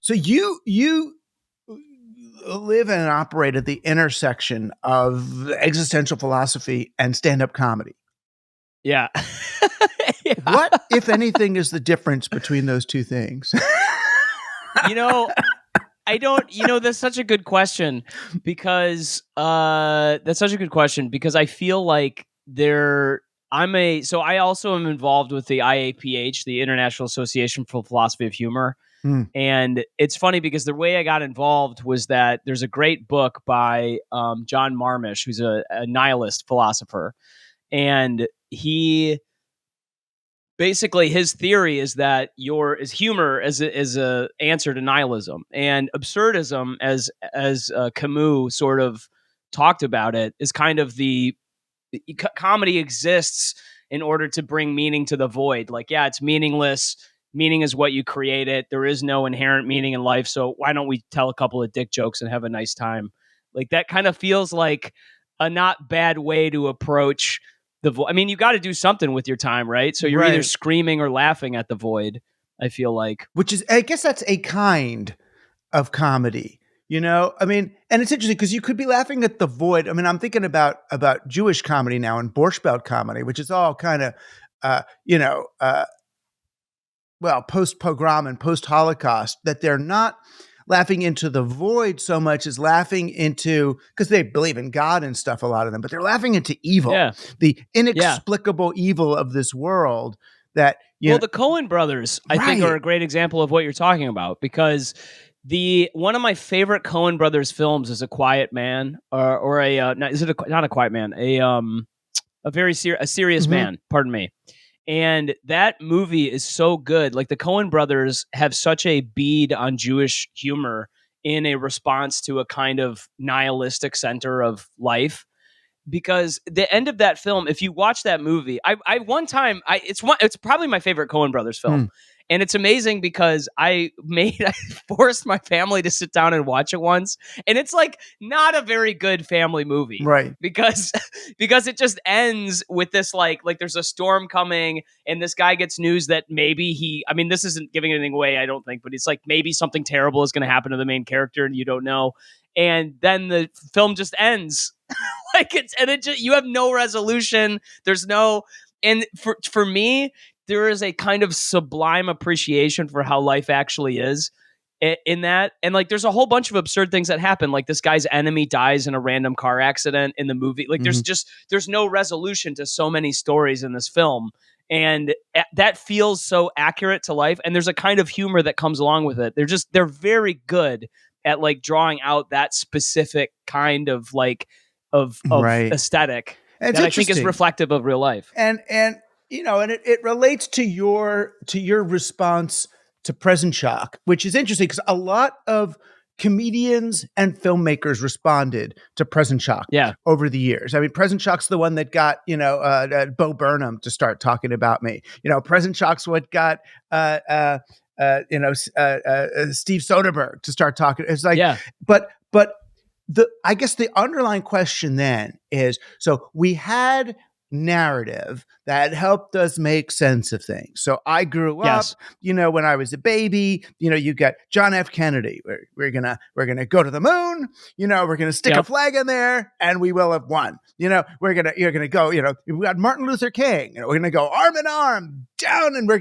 So you live and operate at the intersection of existential philosophy and stand-up comedy. Yeah. Yeah. What, if anything, is the difference between those two things? I don't, that's such a good question because I feel like so I also am involved with the IAPH, the International Association for Philosophy of Humor. And it's funny because the way I got involved was that there's a great book by John Marmish, who's a nihilist philosopher. And basically his theory is that humor as a answer to nihilism, and absurdism, as Camus sort of talked about it, is kind of the comedy exists in order to bring meaning to the void. Like, yeah, it's meaningless. Meaning is what you create it. There is no inherent meaning in life. So why don't we tell a couple of dick jokes and have a nice time? Like, that kind of feels like a not bad way to approach the void. I mean, you got to do something with your time, right? So you're either screaming or laughing at the void, I feel like. Which is, I guess that's a kind of comedy, I mean, and it's interesting because you could be laughing at the void. I mean, I'm thinking about Jewish comedy now and Borscht Belt comedy, which is all kind of, post-pogrom and post-Holocaust, that they're not laughing into the void so much as laughing into, because they believe in God and stuff, a lot of them, but they're laughing into evil, the inexplicable evil of this world that, the Coen brothers, I think, are a great example of what you're talking about, because one of my favorite Coen brothers films is A Quiet Man, not A Quiet Man, a serious man, pardon me. And that movie is so good. Like, the Coen brothers have such a bead on Jewish humor in a response to a kind of nihilistic center of life. Because the end of that film, if you watch that movie, it's probably my favorite Coen brothers film. And it's amazing because I forced my family to sit down and watch it once. And it's like not a very good family movie. Right. Because it just ends with this, like there's a storm coming and this guy gets news that maybe this isn't giving anything away, I don't think, but it's like maybe something terrible is going to happen to the main character and you don't know. And then the film just ends. You have no resolution. There's no, and for me, there is a kind of sublime appreciation for how life actually is in that. And like, there's a whole bunch of absurd things that happen. Like, this guy's enemy dies in a random car accident in the movie. Like, there's no resolution to so many stories in this film. And that feels so accurate to life. And there's a kind of humor that comes along with it. They're very good at like drawing out that specific kind of like, of aesthetic that I think is reflective of real life. And it relates to your response to present shock, which is interesting because a lot of comedians and filmmakers responded to present shock over the years. I mean, present shock's the one that got, Bo Burnham to start talking about me. Present shock's what got Steve Soderbergh to start talking. It's like, but I guess the underlying question then is, so we had narrative that helped us make sense of things. So I grew up, when I was a baby, you got John F. Kennedy. We're gonna go to the moon. We're gonna stick a flag in there, and we will have won. You're gonna go. We got Martin Luther King. We're gonna go arm in arm down, and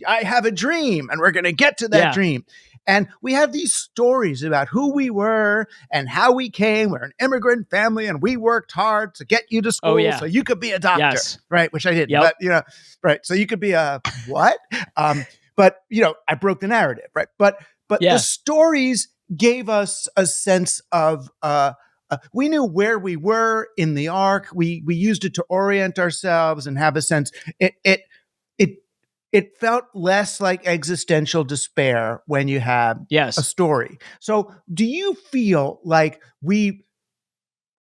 I have a dream, and we're gonna get to that dream. And we have these stories about who we were and how we came. We're an immigrant family and we worked hard to get you to school so you could be a doctor, right? Which I did, but right. So you could be a what? But I broke the narrative, right? But the stories gave us a sense of, we knew where we were in the arc. We used it to orient ourselves and have a sense. It felt less like existential despair when you had a story. So do you feel like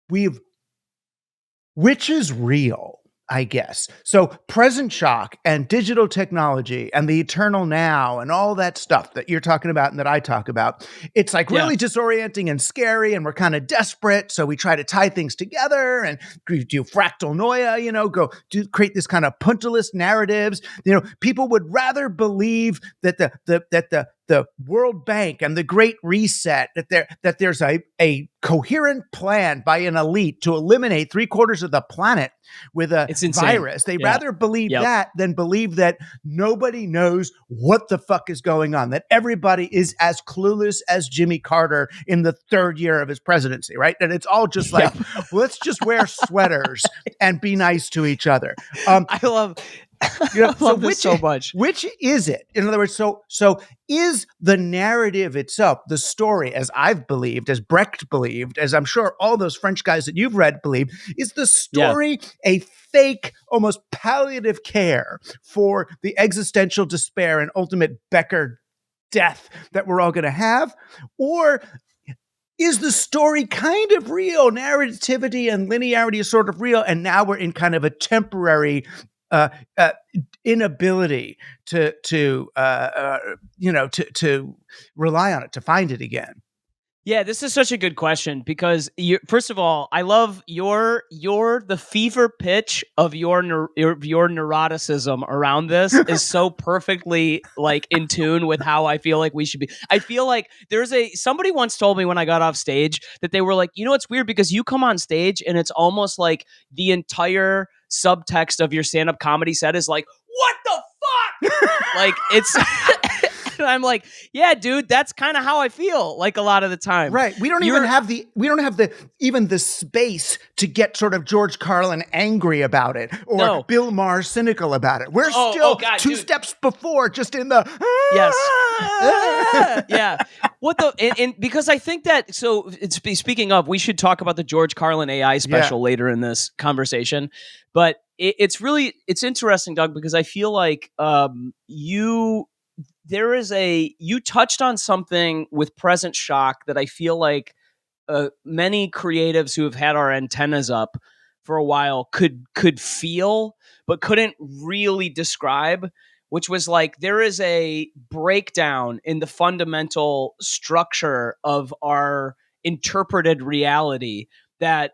which is real, I guess? So present shock and digital technology and the eternal now and all that stuff that you're talking about and that I talk about, it's like really disorienting and scary, and we're kind of desperate. So we try to tie things together and do fractal noia, create this kind of punctilist narratives. People would rather believe that the the World Bank and the Great Reset, that there's a coherent plan by an elite to eliminate 3/4 of the planet with a virus. They rather believe that than believe that nobody knows what the fuck is going on, that everybody is as clueless as Jimmy Carter in the 3rd year of his presidency, right? And it's all just like, let's just wear sweaters and be nice to each other. I love this so much. Which is it? In other words, so is the narrative itself, the story, as I've believed, as Brecht believed, as I'm sure all those French guys that you've read believe, is the story a fake, almost palliative care for the existential despair and ultimate Becker death that we're all going to have? Or is the story kind of real? Narrativity and linearity is sort of real, and now we're in kind of a temporary inability to rely on it, to find it again. Yeah, this is such a good question because first of all, I love the fever pitch of your neuroticism around this is so perfectly like in tune with how I feel like we should be. I feel like somebody once told me when I got off stage that they were like, it's weird because you come on stage and it's almost like the entire subtext of your stand-up comedy set is like, what the fuck? Like it's I'm like, yeah, dude, that's kind of how I feel like a lot of the time. Right. We don't have the space to get sort of George Carlin angry about it or Bill Maher cynical about it. We're still two steps before, just in the yeah. What and because I think that speaking of, we should talk about the George Carlin AI special later in this conversation. But it's interesting, Doug, because I feel like you touched on something with Present Shock that I feel like many creatives who have had our antennas up for a while could feel, but couldn't really describe, which was like, there is a breakdown in the fundamental structure of our interpreted reality that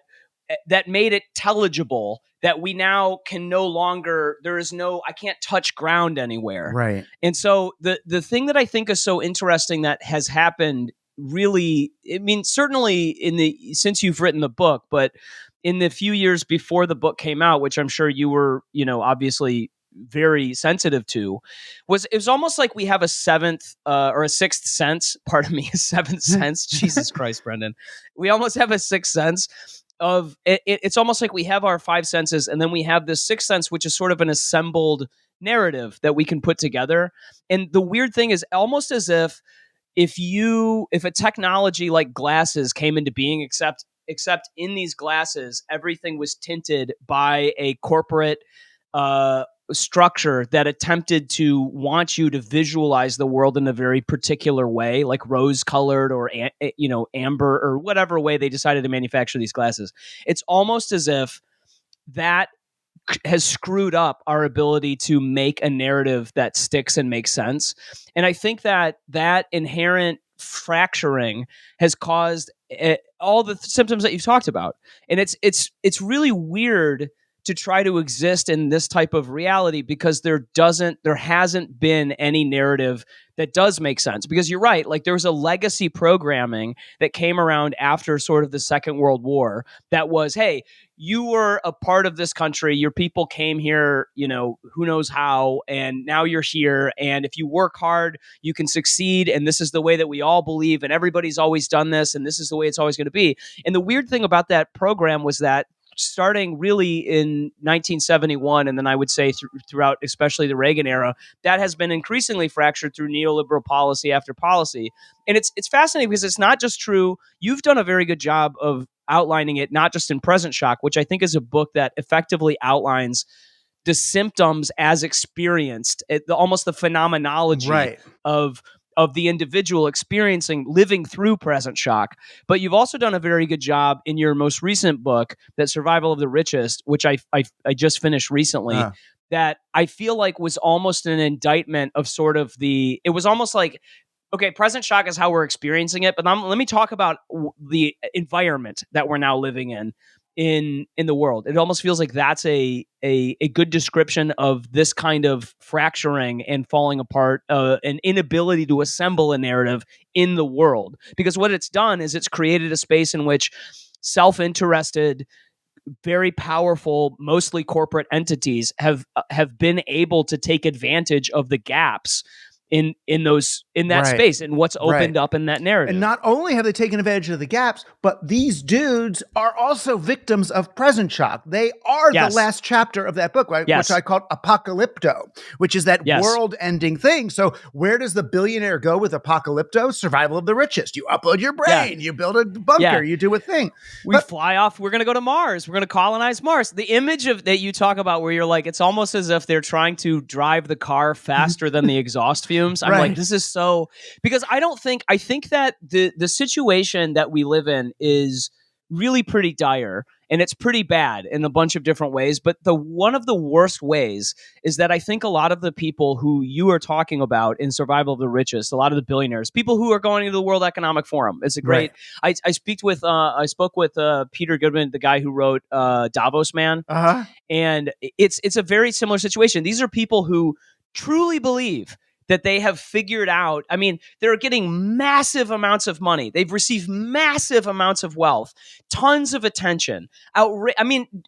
made it intelligible, that we now can no longer, I can't touch ground anywhere. Right. And so the thing that I think is so interesting that has happened really, I mean, certainly since you've written the book, but in the few years before the book came out, which I'm sure you were, obviously very sensitive to, it was almost like we have a seventh or a sixth sense, pardon me, a seventh sense. Jesus Christ, Brendon. We almost have a sixth sense of it's almost like we have our five senses, and then we have this sixth sense, which is sort of an assembled narrative that we can put together. And the weird thing is almost as if a technology like glasses came into being, except in these glasses, everything was tinted by a corporate structure that attempted to want you to visualize the world in a very particular way, like rose-colored or amber or whatever way they decided to manufacture these glasses. It's almost as if that has screwed up our ability to make a narrative that sticks and makes sense. And I think that inherent fracturing has caused all the symptoms that you've talked about. And it's really weird to try to exist in this type of reality because there hasn't been any narrative that does make sense. Because you're right, like there was a legacy programming that came around after sort of the Second World War that was, hey, you were a part of this country, your people came here, who knows how, and now you're here, and if you work hard, you can succeed, and this is the way that we all believe, and everybody's always done this, and this is the way it's always going to be. And the weird thing about that program was that starting really in 1971, and then I would say throughout, especially the Reagan era, that has been increasingly fractured through neoliberal policy after policy. And it's fascinating because it's not just true. You've done a very good job of outlining it, not just in Present Shock, which I think is a book that effectively outlines the symptoms as experienced, almost the phenomenology of the individual living through present shock. But you've also done a very good job in your most recent book, that Survival of the Richest, which I just finished recently, that I feel like was almost an indictment of sort of it was almost like, okay, present shock is how we're experiencing it, but let me talk about the environment that we're now living in. in the world. It almost feels like that's a good description of this kind of fracturing and falling apart, an inability to assemble a narrative in the world. Because what it's done is it's created a space in which self-interested, very powerful, mostly corporate entities have been able to take advantage of the gaps in that space and what's opened up in that narrative. And not only have they taken advantage of the gaps, but these dudes are also victims of present shock. They are the last chapter of that book, right? Which I called Apocalypto, which is that world-ending thing. So where does the billionaire go with Apocalypto? Survival of the richest. You upload your brain, you build a bunker, you do a thing. We fly off, we're going to go to Mars, we're going to colonize Mars. The image of that you talk about where you're like, it's almost as if they're trying to drive the car faster than the exhaust fumes. I'm like, this is so, because I think that the situation that we live in is really pretty dire, and it's pretty bad in a bunch of different ways. But one of the worst ways is that I think a lot of the people who you are talking about in Survival of the Richest, a lot of the billionaires, people who are going to the World Economic Forum, it's a great. I spoke with Peter Goodman, the guy who wrote Davos Man, and it's a very similar situation. These are people who truly believe that they have figured out. I mean, they're getting massive amounts of money. They've received massive amounts of wealth, tons of attention.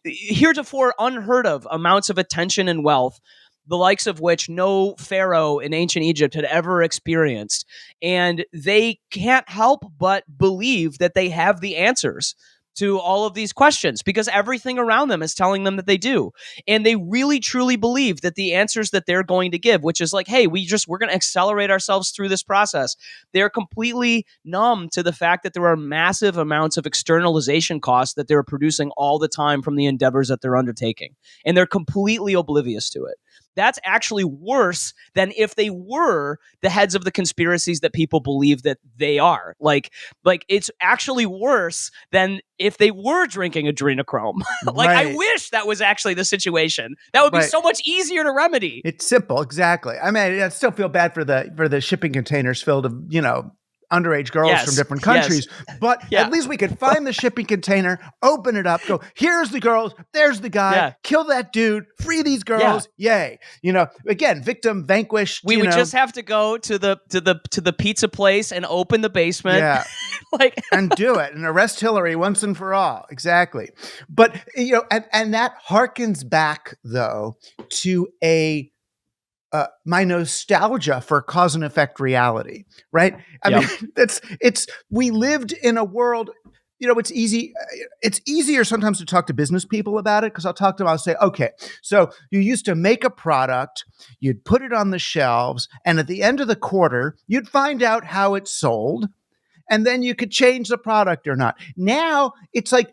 Heretofore unheard of amounts of attention and wealth, the likes of which no pharaoh in ancient Egypt had ever experienced. And they can't help but believe that they have the answers to all of these questions because everything around them is telling them that they do. And they really truly believe that the answers that they're going to give, which is like, hey, we're going to accelerate ourselves through this process. They're completely numb to the fact that there are massive amounts of externalization costs that they're producing all the time from the endeavors that they're undertaking. And they're completely oblivious to it. That's actually worse than if they were the heads of the conspiracies that people believe that they are. Like it's actually worse than if they were drinking adrenochrome. I wish that was actually the situation. That would be so much easier to remedy. It's simple, exactly. I mean, I still feel bad for the shipping containers filled of, underage girls from different countries, but at least we could find the shipping container, open it up, go, here's the girls, there's the guy, kill that dude, free these girls, yay. Again, victim vanquished. We would just have to go to the pizza place and open the basement. Yeah. And do it and arrest Hillary once and for all. Exactly. But, and that harkens back though to my nostalgia for cause and effect reality, right? I mean, we lived in a world, it's easy. It's easier sometimes to talk to business people about it because I'll say, okay, so you used to make a product, you'd put it on the shelves, and at the end of the quarter, you'd find out how it sold, and then you could change the product or not. Now it's like,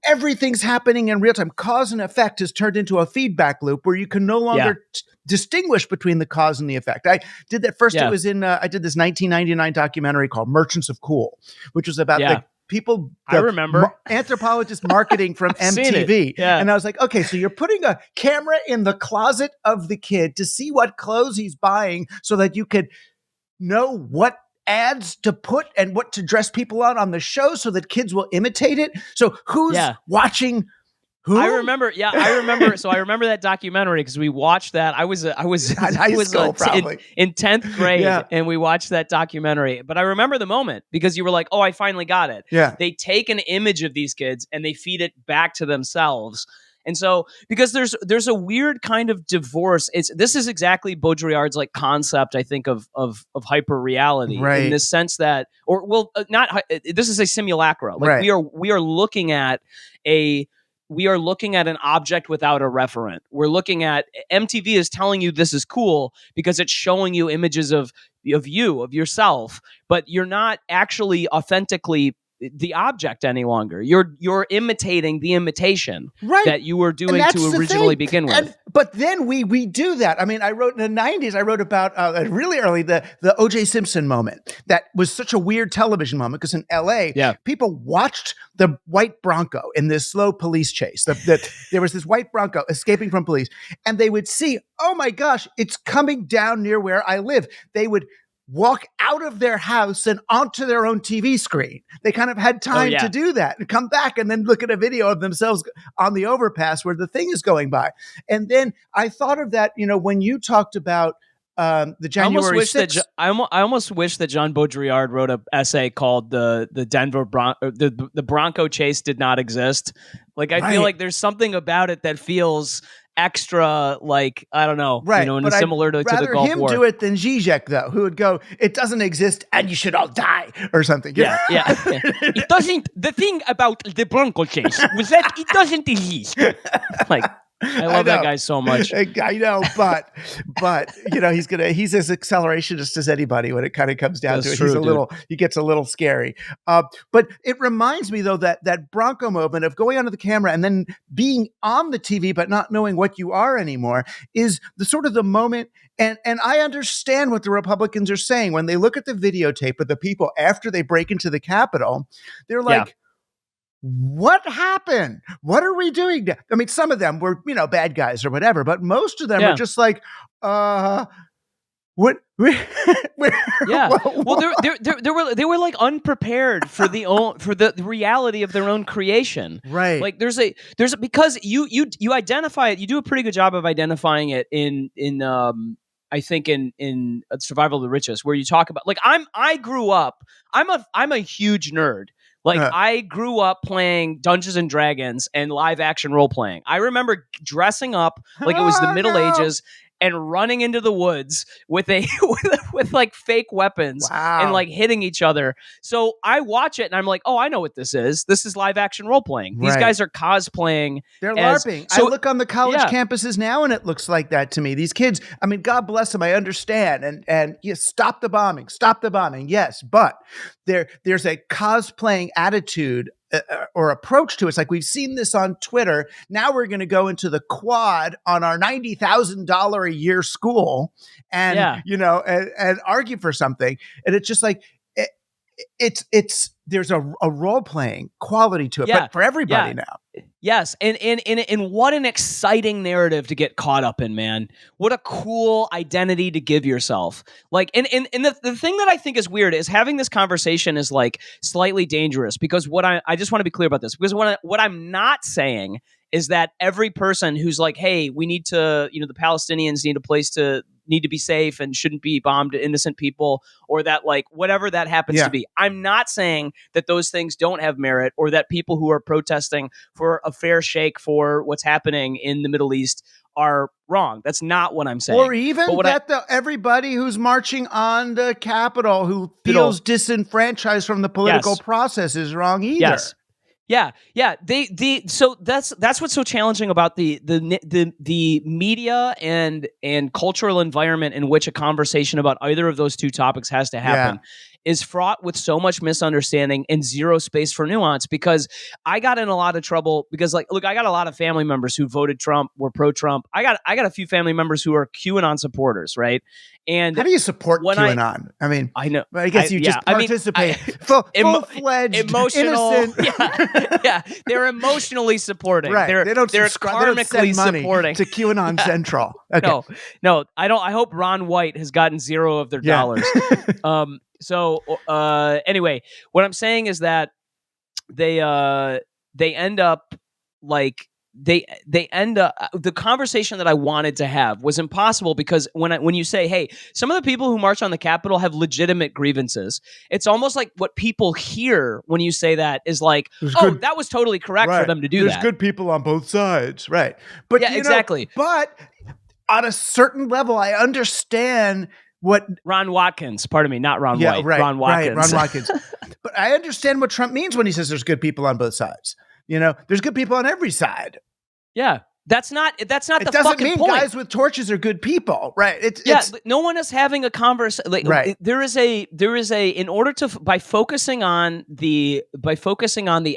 everything's happening in real time. Cause and effect has turned into a feedback loop where you can no longer distinguish between the cause and the effect. I did that first. It was I did this 1999 documentary called Merchants of Cool, which was about the people, I remember anthropologist marketing from MTV. And I was like, okay, so you're putting a camera in the closet of the kid to see what clothes he's buying so that you could know what ads to put and what to dress people on the show so that kids will imitate it. So who's watching who? I remember. So I remember that documentary because we watched that. I was in high school, probably in 10th grade, and we watched that documentary. But I remember the moment because you were like, "Oh, I finally got it." Yeah. They take an image of these kids and they feed it back to themselves. And so, because there's a weird kind of divorce. This is exactly Baudrillard's like concept, I think, of hyper reality in this sense that, this is a simulacra. Like we are looking at an object without a referent. We're looking at MTV is telling you this is cool because it's showing you images of yourself, but you're not actually authentically the object any longer. You're imitating the imitation that you were doing to originally begin with. But then we do that. I mean, I wrote in the 90s, I wrote about really early the O.J. Simpson moment. That was such a weird television moment because in L.A., people watched the white Bronco in this slow police chase. There was this white Bronco escaping from police, and they would see, oh my gosh, it's coming down near where I live. They would walk out of their house and onto their own TV screen. They kind of had time to do that and come back and then look at a video of themselves on the overpass where the thing is going by. And then I thought of that, when you talked about the January 6th. I almost wish that John Baudrillard wrote an essay called the Bronco Chase did not exist. Like, I feel like there's something about it that feels extra, like, I don't know, and similar to the Gulf War. Rather him do it than Zizek, though, who would go, it doesn't exist and you should all die or something. Yeah. It doesn't, the thing about the Bronco Chase was that it doesn't exist. Like, I love that guy so much. I know, but he's as accelerationist as anybody when it kind of comes down to it. He gets a little scary. But it reminds me though that Bronco moment of going onto the camera and then being on the TV but not knowing what you are anymore is the sort of the moment. And I understand what the Republicans are saying when they look at the videotape of the people after they break into the Capitol. They're like, what happened? What are we doing? I mean, some of them were, bad guys or whatever, but most of them are just like, what? Well, they were like unprepared for the reality of their own creation. Right. Like there's because you identify it. You do a pretty good job of identifying it in I think in Survival of the Richest, where you talk about, like, I'm a huge nerd. Like, I grew up playing Dungeons and Dragons and live action role playing. I remember dressing up like it was the Middle Ages and running into the woods with with like fake weapons and like hitting each other. So I watch it and I'm like, oh, I know what this is. This is live action role playing. These guys are cosplaying. They're LARPing. So, I look on the college campuses now and it looks like that to me. These kids, I mean, God bless them. I understand. And yes, stop the bombing. Yes. But there's a cosplaying attitude or approach to it. It's like, we've seen this on Twitter. Now we're going to go into the quad on our $90,000 a year school and, and argue for something. And it's just like, there's a role playing quality to it, but for everybody now. Yes. And what an exciting narrative to get caught up in, man. What a cool identity to give yourself. Like, and the thing that I think is weird is having this conversation is like slightly dangerous, because I just want to be clear about this, because what I'm not saying is that every person who's like, hey, we need to, the Palestinians need to be safe and shouldn't be bombed innocent people, or that, like, whatever that happens to be. I'm not saying that those things don't have merit, or that people who are protesting for a fair shake for what's happening in the Middle East are wrong. That's not what I'm saying. Or even everybody who's marching on the Capitol who feels disenfranchised from the political process is wrong either. Yes. Yeah. So that's what's so challenging about the media and cultural environment in which a conversation about either of those two topics has to happen. Is fraught with so much misunderstanding and zero space for nuance, because I got in a lot of trouble because, like, look, I got a lot of family members who voted Trump, were pro-Trump. I got a few family members who are QAnon supporters, right? And how do you support QAnon? I know. I guess you just participate. Full-fledged, emotional, innocent. They're emotionally supporting. Right. They're karmically money supporting to QAnon Central. Okay. No, I don't. I hope Ron White has gotten zero of their dollars. So anyway, what I'm saying is that they end up like they end up, the conversation that I wanted to have was impossible, because when you say, hey, some of the people who march on the Capitol have legitimate grievances, it's almost like what people hear when you say that is like, that was totally correct for them to do that. There's good people on both sides, right? But exactly. But on a certain level, I understand what Ron Watkins, pardon me, not Ron White. Right, Ron Watkins. Right, Ron Watkins. But I understand what Trump means when he says there's good people on both sides. There's good people on every side. Yeah. That's not the fucking point. It doesn't mean guys with torches are good people, right? It's no one is having a conversation. Like, right. There is a in order to by focusing on the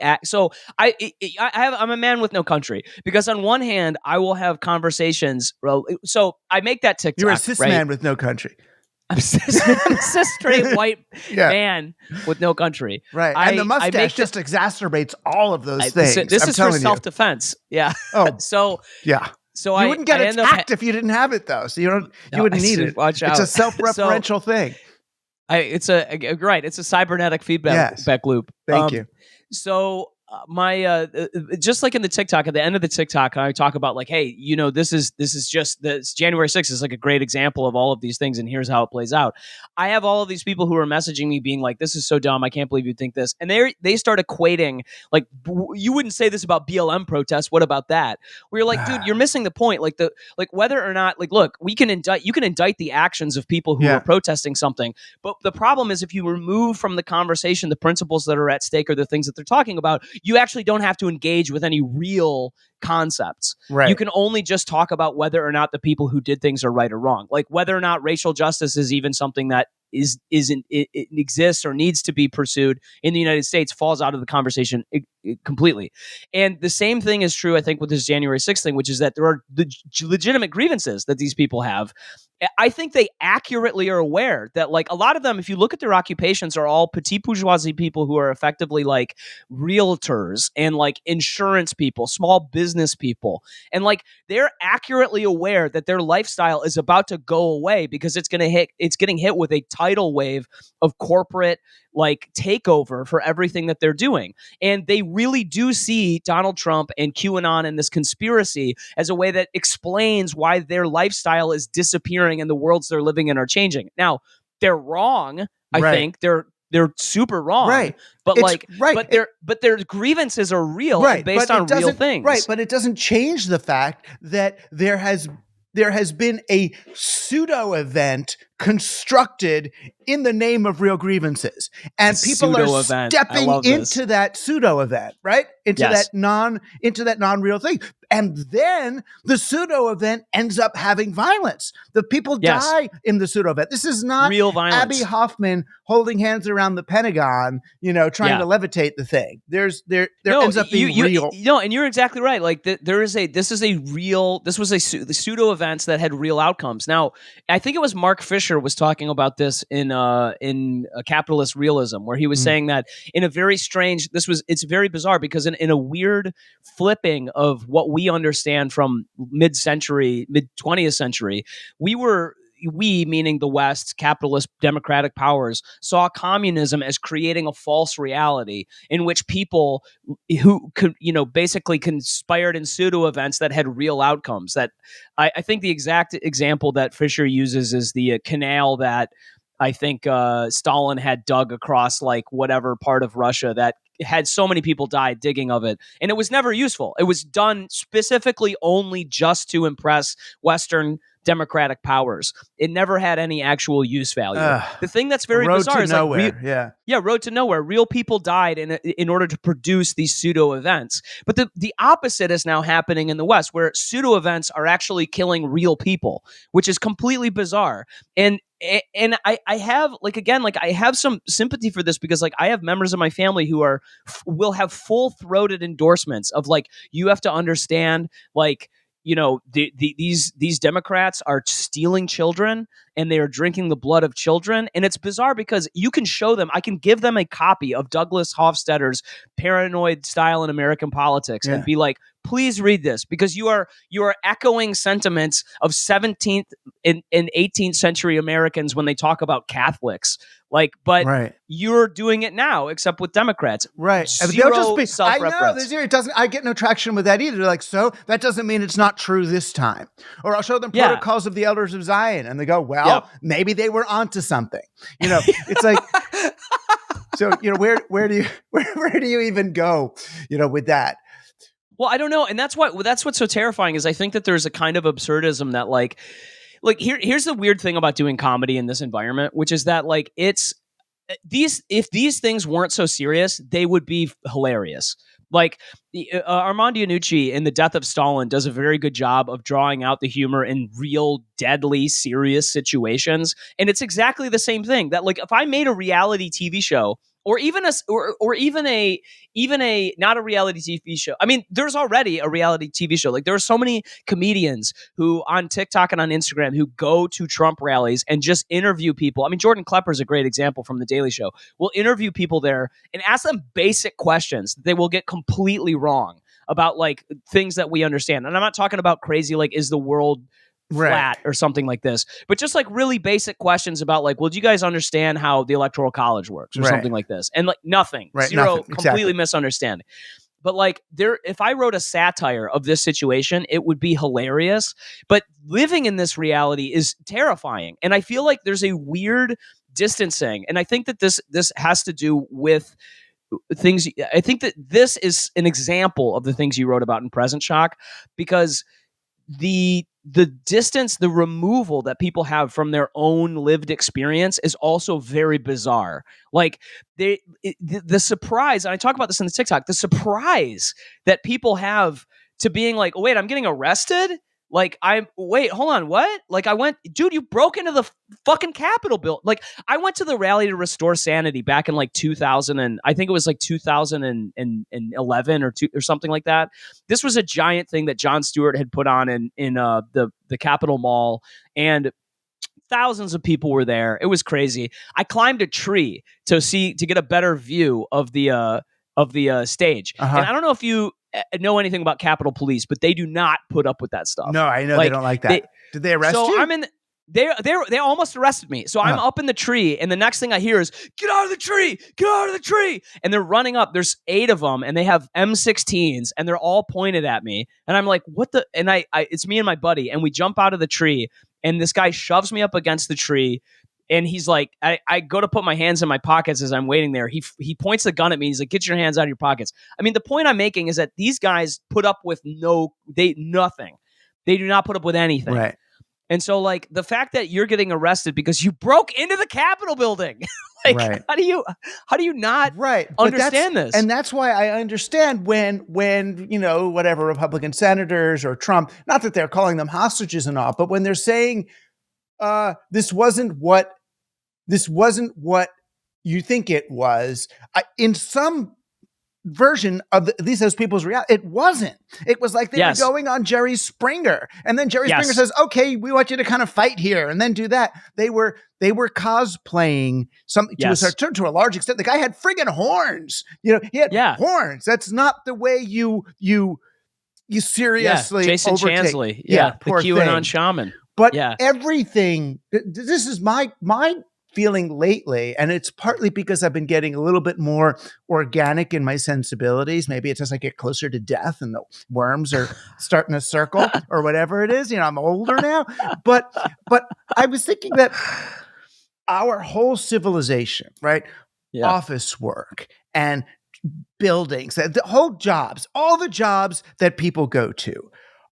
act. So I'm a man with no country, because on one hand I will have conversations. So I make that TikTok. You're a cis man with no country. I'm a cis straight white man with no country. Right. And the mustache just exacazabates all of those things. This is for self-defense. Yeah. Oh. So yeah. So you wouldn't get attacked if you didn't have it, though. So you wouldn't need it. Watch out. It's a self-referential thing. It's a cybernetic feedback loop. Thank you. So my just like in the TikTok, at the end of the TikTok, I talk about like, hey, this is just this January 6th is like a great example of all of these things, and here's how it plays out. I have all of these people who are messaging me being like, this is so dumb, I can't believe you think this, and they start equating like, you wouldn't say this about BLM protests, what about that? Where you're like, dude, you're missing the point. Like whether or not, like, look, you can indict the actions of people who are protesting something, but the problem is if you remove from the conversation the principles that are at stake or the things that they're talking about, you actually don't have to engage with any real concepts. Right. You can only just talk about whether or not the people who did things are right or wrong. Like whether or not racial justice is even something that it exists or needs to be pursued in the United States falls out of the conversation completely. And the same thing is true, I think, with this January 6th thing, which is that there are the legitimate grievances that these people have. I think they accurately are aware that, like, a lot of them, if you look at their occupations, are all petit bourgeoisie people who are effectively like realtors and like insurance people, small business people. And like, they're accurately aware that their lifestyle is about to go away because it's getting hit with a tidal wave of corporate like takeover for everything that they're doing. And they really do see Donald Trump and QAnon and this conspiracy as a way that explains why their lifestyle is disappearing and the worlds they're living in are changing. Now, they're wrong. I think they're super wrong. Right. But but their grievances are real and based on real things. Right. But it doesn't change the fact that there has been a pseudo event constructed in the name of real grievances, and people are stepping into that pseudo event, right? Into that non-real thing. And then the pseudo event ends up having violence. The people die in the pseudo event. This is not real violence. Abby Hoffman holding hands around the Pentagon, trying to levitate the thing. There ends up being real. No, and you're exactly right. Like this was the pseudo events that had real outcomes. Now, I think it was Mark Fisher was talking about this in Capitalist Realism, where he was saying that in a very strange, it's very bizarre because in a weird flipping of what we understand from mid 20th century, we, meaning the West, capitalist democratic powers, saw communism as creating a false reality in which people who could, basically conspired in pseudo events that had real outcomes. That I think the exact example that Fisher uses is the canal that I think Stalin had dug across like whatever part of Russia that had so many people die digging of it. And it was never useful. It was done specifically only just to impress Western democratic powers. It never had any actual use value. The thing that's very bizarre is road to nowhere. Real people died in order to produce these pseudo events. But the opposite is now happening in the West, where pseudo events are actually killing real people, which is completely bizarre. And I have I have some sympathy for this because like I have members of my family who will have full-throated endorsements of like, you have to understand, like, these Democrats are stealing children and they are drinking the blood of children. And it's bizarre because you can show them, I can give them a copy of Douglas Hofstadter's Paranoid Style in American Politics and be like, please read this, because you are echoing sentiments of 17th and 18th century Americans when they talk about Catholics. Like, but you're doing it now, except with Democrats. Right. Zero self-reference. I know. I get no traction with that either. They're like, so that doesn't mean it's not true this time. Or I'll show them Protocols of the Elders of Zion, and they go, well, maybe they were onto something. It's like, so where do you even go, with that? Well, I don't know, and that's what's so terrifying is I think that there's a kind of absurdism that like here's the weird thing about doing comedy in this environment, which is that like if these things weren't so serious, they would be hilarious. Like Armand Iannucci in The Death of Stalin does a very good job of drawing out the humor in real, deadly, serious situations, and it's exactly the same thing. That like if I made a reality TV show. Or even a not a reality TV show. I mean, there's already a reality TV show. Like there are so many comedians who on TikTok and on Instagram who go to Trump rallies and just interview people. I mean, Jordan Klepper is a great example from The Daily Show. We'll interview people there and ask them basic questions that they will get completely wrong about like things that we understand. And I'm not talking about crazy like is the world flat or something like this, but just like really basic questions about like, well, do you guys understand how the Electoral College works or something like this? And like nothing, zero, nothing. completely misunderstanding. But like if I wrote a satire of this situation, it would be hilarious. But living in this reality is terrifying. And I feel like there's a weird distancing. And I think that this has to do with things. I think that this is an example of the things you wrote about in Present Shock, because the distance, the removal that people have from their own lived experience is also very bizarre. Like the surprise, and I talk about this in the TikTok, the surprise that people have to being like, oh, wait, I'm getting arrested? Like, wait, hold on, what? Like, dude, you broke into the fucking Capitol building. Like, I went to the rally to restore sanity back in like 2000, and I think it was like 2011 or something like that. This was a giant thing that Jon Stewart had put on in the Capitol Mall, and thousands of people were there. It was crazy. I climbed a tree to get a better view of the stage. And I don't know if you know anything about Capitol Police, but they do not put up with that stuff. No, I know, like, they don't like that. Did they arrest you? They almost arrested me. So I'm up in the tree, and the next thing I hear is, get out of the tree, get out of the tree. And they're running up. There's 8 of them, and they have M16s, and they're all pointed at me. And I'm like, what the? And it's me and my buddy, and we jump out of the tree, and this guy shoves me up against the tree. And he's like, I go to put my hands in my pockets as I'm waiting there. He points the gun at me. He's like, get your hands out of your pockets. I mean, the point I'm making is that these guys put up with nothing. They do not put up with anything. Right. And so, like, the fact that you're getting arrested because you broke into the Capitol building, like, how do you not understand this? And that's why I understand when whatever Republican senators or Trump, not that they're calling them hostages and all, but when they're saying, this wasn't what you think it was. In some version of those people's reality, it wasn't. It was like they were going on Jerry Springer, and then Jerry Springer says, "Okay, we want you to kind of fight here," and then do that. They were cosplaying something to a large extent. The guy had friggin' horns. He had horns. That's not the way you seriously Jason overtake. Chansley, the QAnon shaman. But everything, this is my feeling lately, and it's partly because I've been getting a little bit more organic in my sensibilities. Maybe it's as I get closer to death and the worms are starting to circle or whatever it is. I'm older now. But I was thinking that our whole civilization, right? Yeah. Office work and buildings, the whole jobs, all the jobs that people go to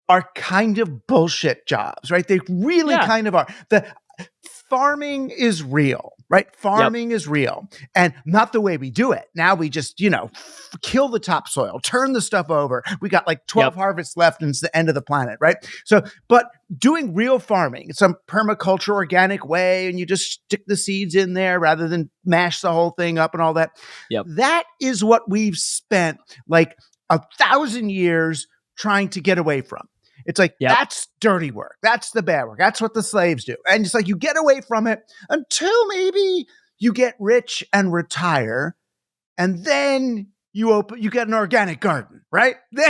are kind of bullshit jobs, right? They really kind of are. The farming is real, right? Farming is real, and not the way we do it. Now we just, kill the topsoil, turn the stuff over. We got like 12 harvests left, and it's the end of the planet, right? So, but doing real farming, some permaculture, organic way, and you just stick the seeds in there rather than mash the whole thing up and all that. That is what we've spent like 1,000 years trying to get away from. It's like, that's dirty work. That's the bad work. That's what the slaves do. And it's like, you get away from it until maybe you get rich and retire. And then you get an organic garden, right? Which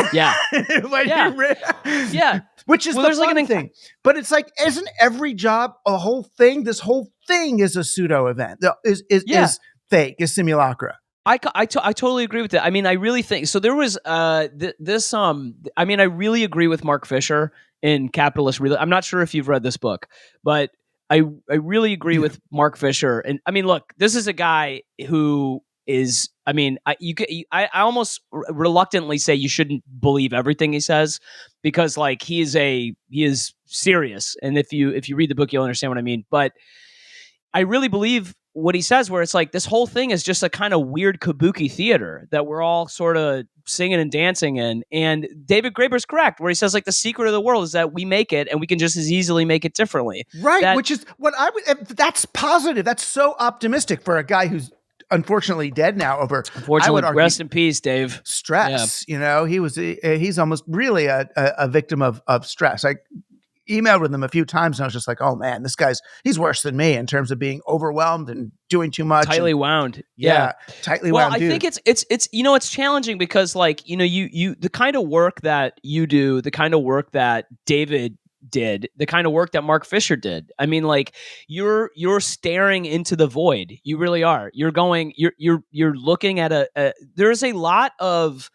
is the fun thing. But it's like, isn't every job a whole thing? This whole thing is a pseudo event, is fake, is simulacra. I totally agree with that. I mean, I really think so. There was I really agree with Mark Fisher in Capitalist Real. I'm not sure if you've read this book, but I really agree with Mark Fisher. And I mean, look, this is a guy who is. I mean, I almost reluctantly say you shouldn't believe everything he says, because like he is serious. And if you read the book, you'll understand what I mean. But I really believe what he says, where it's like this whole thing is just a kind of weird kabuki theater that we're all sort of singing and dancing in. And David Graeber's correct, where he says like the secret of the world is that we make it and we can just as easily make it differently. Right. Which is what that's positive. That's so optimistic for a guy who's unfortunately dead now over, unfortunately, rest in peace, Dave. Stress. He's almost really a victim of stress. I emailed with him a few times, and I was just like, oh man, he's worse than me in terms of being overwhelmed and doing too much. Tightly wound. Tightly wound. Well, I think it's it's challenging because like, you the kind of work that you do, the kind of work that David did, the kind of work that Mark Fisher did. I mean, like you're staring into the void. You really are. You're looking at there's a lot of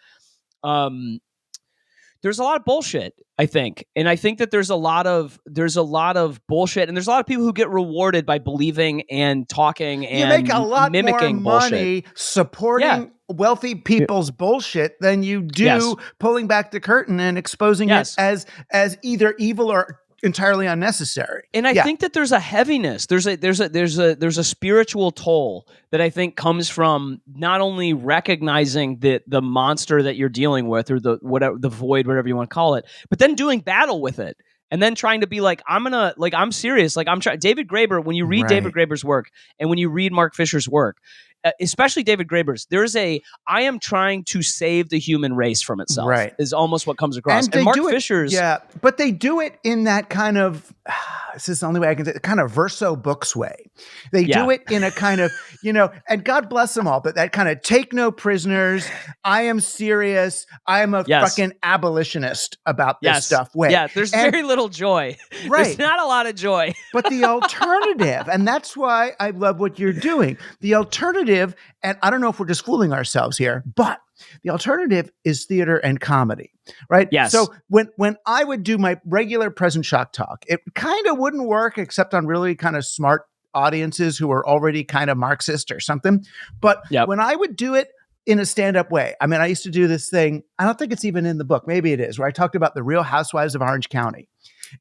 bullshit, I think. And I think that there's a lot of bullshit, and there's a lot of people who get rewarded by believing and talking and you make a lot mimicking more bullshit. money supporting wealthy people's bullshit than you do pulling back the curtain and exposing it as either evil or entirely unnecessary. And I think that there's a heaviness. There's a spiritual toll that I think comes from not only recognizing the monster that you're dealing with, or the void, whatever you want to call it, but then doing battle with it. And then trying to be like, I'm serious. Like David Graeber, when you read David Graeber's work and when you read Mark Fisher's work, especially David Graeber's, I am trying to save the human race from itself, is almost what comes across. And Mark Fisher's... but they do it in that kind of, this is the only way I can say it, kind of verso books way. They do it in a kind of, and God bless them all, but that kind of take no prisoners, I am serious, I am a fucking abolitionist about this stuff way. Yeah, there's very little joy. There's not a lot of joy. But the alternative, and that's why I love what you're doing, the alternative, and I don't know if we're just fooling ourselves here, but the alternative is theater and comedy, right? Yes. So when I would do my regular present shock talk, it kind of wouldn't work except on really kind of smart audiences who are already kind of Marxist or something. But when I would do it in a stand-up way, I mean, I used to do this thing, I don't think it's even in the book, maybe it is, where I talked about the Real Housewives of Orange County.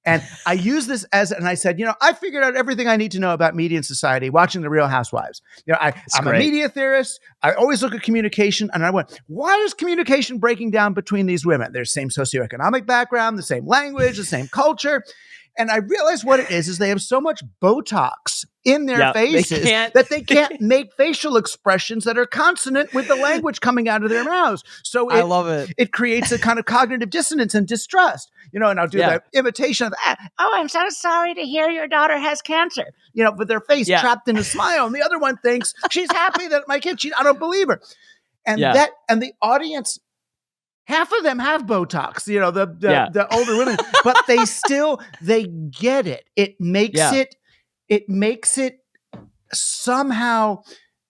And I use this and I said, I figured out everything I need to know about media and society watching The Real Housewives. I'm a media theorist. I always look at communication, and I went, why is communication breaking down between these women? There's the same socioeconomic background, the same language, the same culture. And I realized what it is they have so much Botox in their faces that they can't make facial expressions that are consonant with the language coming out of their mouths. So I love it. It creates a kind of cognitive dissonance and distrust, and I'll do the imitation of, oh, I'm so sorry to hear your daughter has cancer, with their face trapped in a smile. And the other one thinks she's happy that my kid, I don't believe her. And and the audience, half of them have Botox, the older women, but they get it. It makes it somehow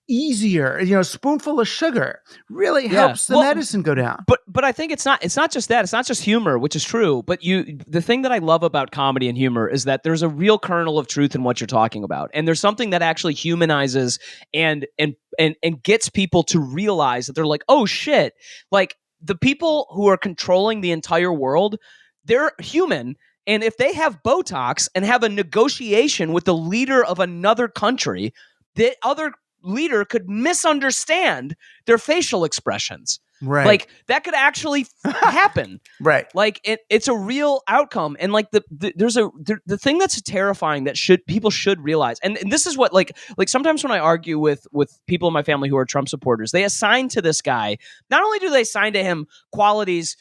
easier. A spoonful of sugar really helps the medicine go down. But I think it's not just that. It's not just humor, which is true. But the thing that I love about comedy and humor is that there's a real kernel of truth in what you're talking about, and there's something that actually humanizes and gets people to realize that they're like, oh shit, like the people who are controlling the entire world, they're human. And if they have Botox and have a negotiation with the leader of another country, the other leader could misunderstand their facial expressions. Right. Like that could actually happen. Right. Like it's a real outcome. And like the thing that's terrifying that people should realize. And this is what like sometimes when I argue with people in my family who are Trump supporters, they assign to this guy, not only do they assign to him qualities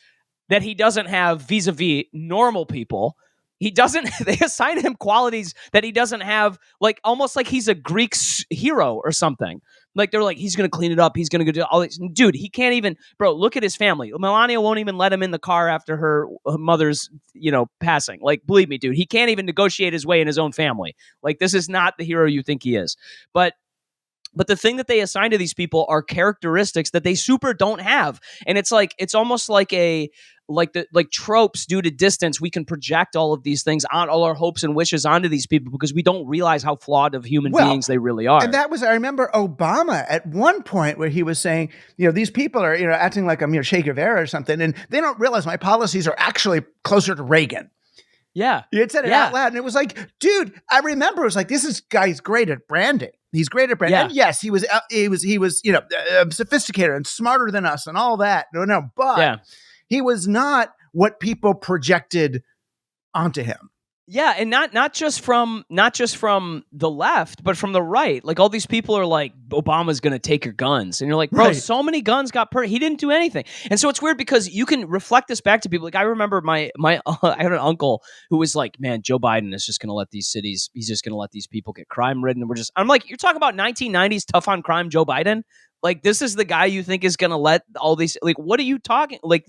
that he doesn't have vis-a-vis normal people, they assign him qualities that he doesn't have, like almost like he's a Greek hero or something. Like they're like, he's going to clean it up. He's going to go do all this. Dude, he can't even, bro, look at his family. Melania won't even let him in the car after her mother's, passing. Like, believe me, dude, he can't even negotiate his way in his own family. Like, this is not the hero you think he is. But the thing that they assign to these people are characteristics that they super don't have. And it's like, it's almost like like tropes due to distance. We can project all of these things on all our hopes and wishes onto these people because we don't realize how flawed of human beings they really are. And that was, I remember Obama at one point where he was saying, these people are, acting like I'm Che Guevara or something. And they don't realize my policies are actually closer to Reagan. Yeah. He had said it out loud. And it was like, dude, I remember it was like, this guy's great at branding. He's great at branding. Yeah. And yes, he was sophisticated and smarter than us and all that. But he was not what people projected onto him. Yeah, and not just from the left, but from the right. Like all these people are like, Obama's going to take your guns, and you're like, bro, so many guns got he didn't do anything. And so it's weird because you can reflect this back to people. Like I remember my I had an uncle who was like, man, Joe Biden is just going to let these cities, he's just going to let these people get crime ridden, and I'm like, you're talking about 1990s tough on crime Joe Biden. Like this is the guy you think is going to let all these, like, what are you talking? Like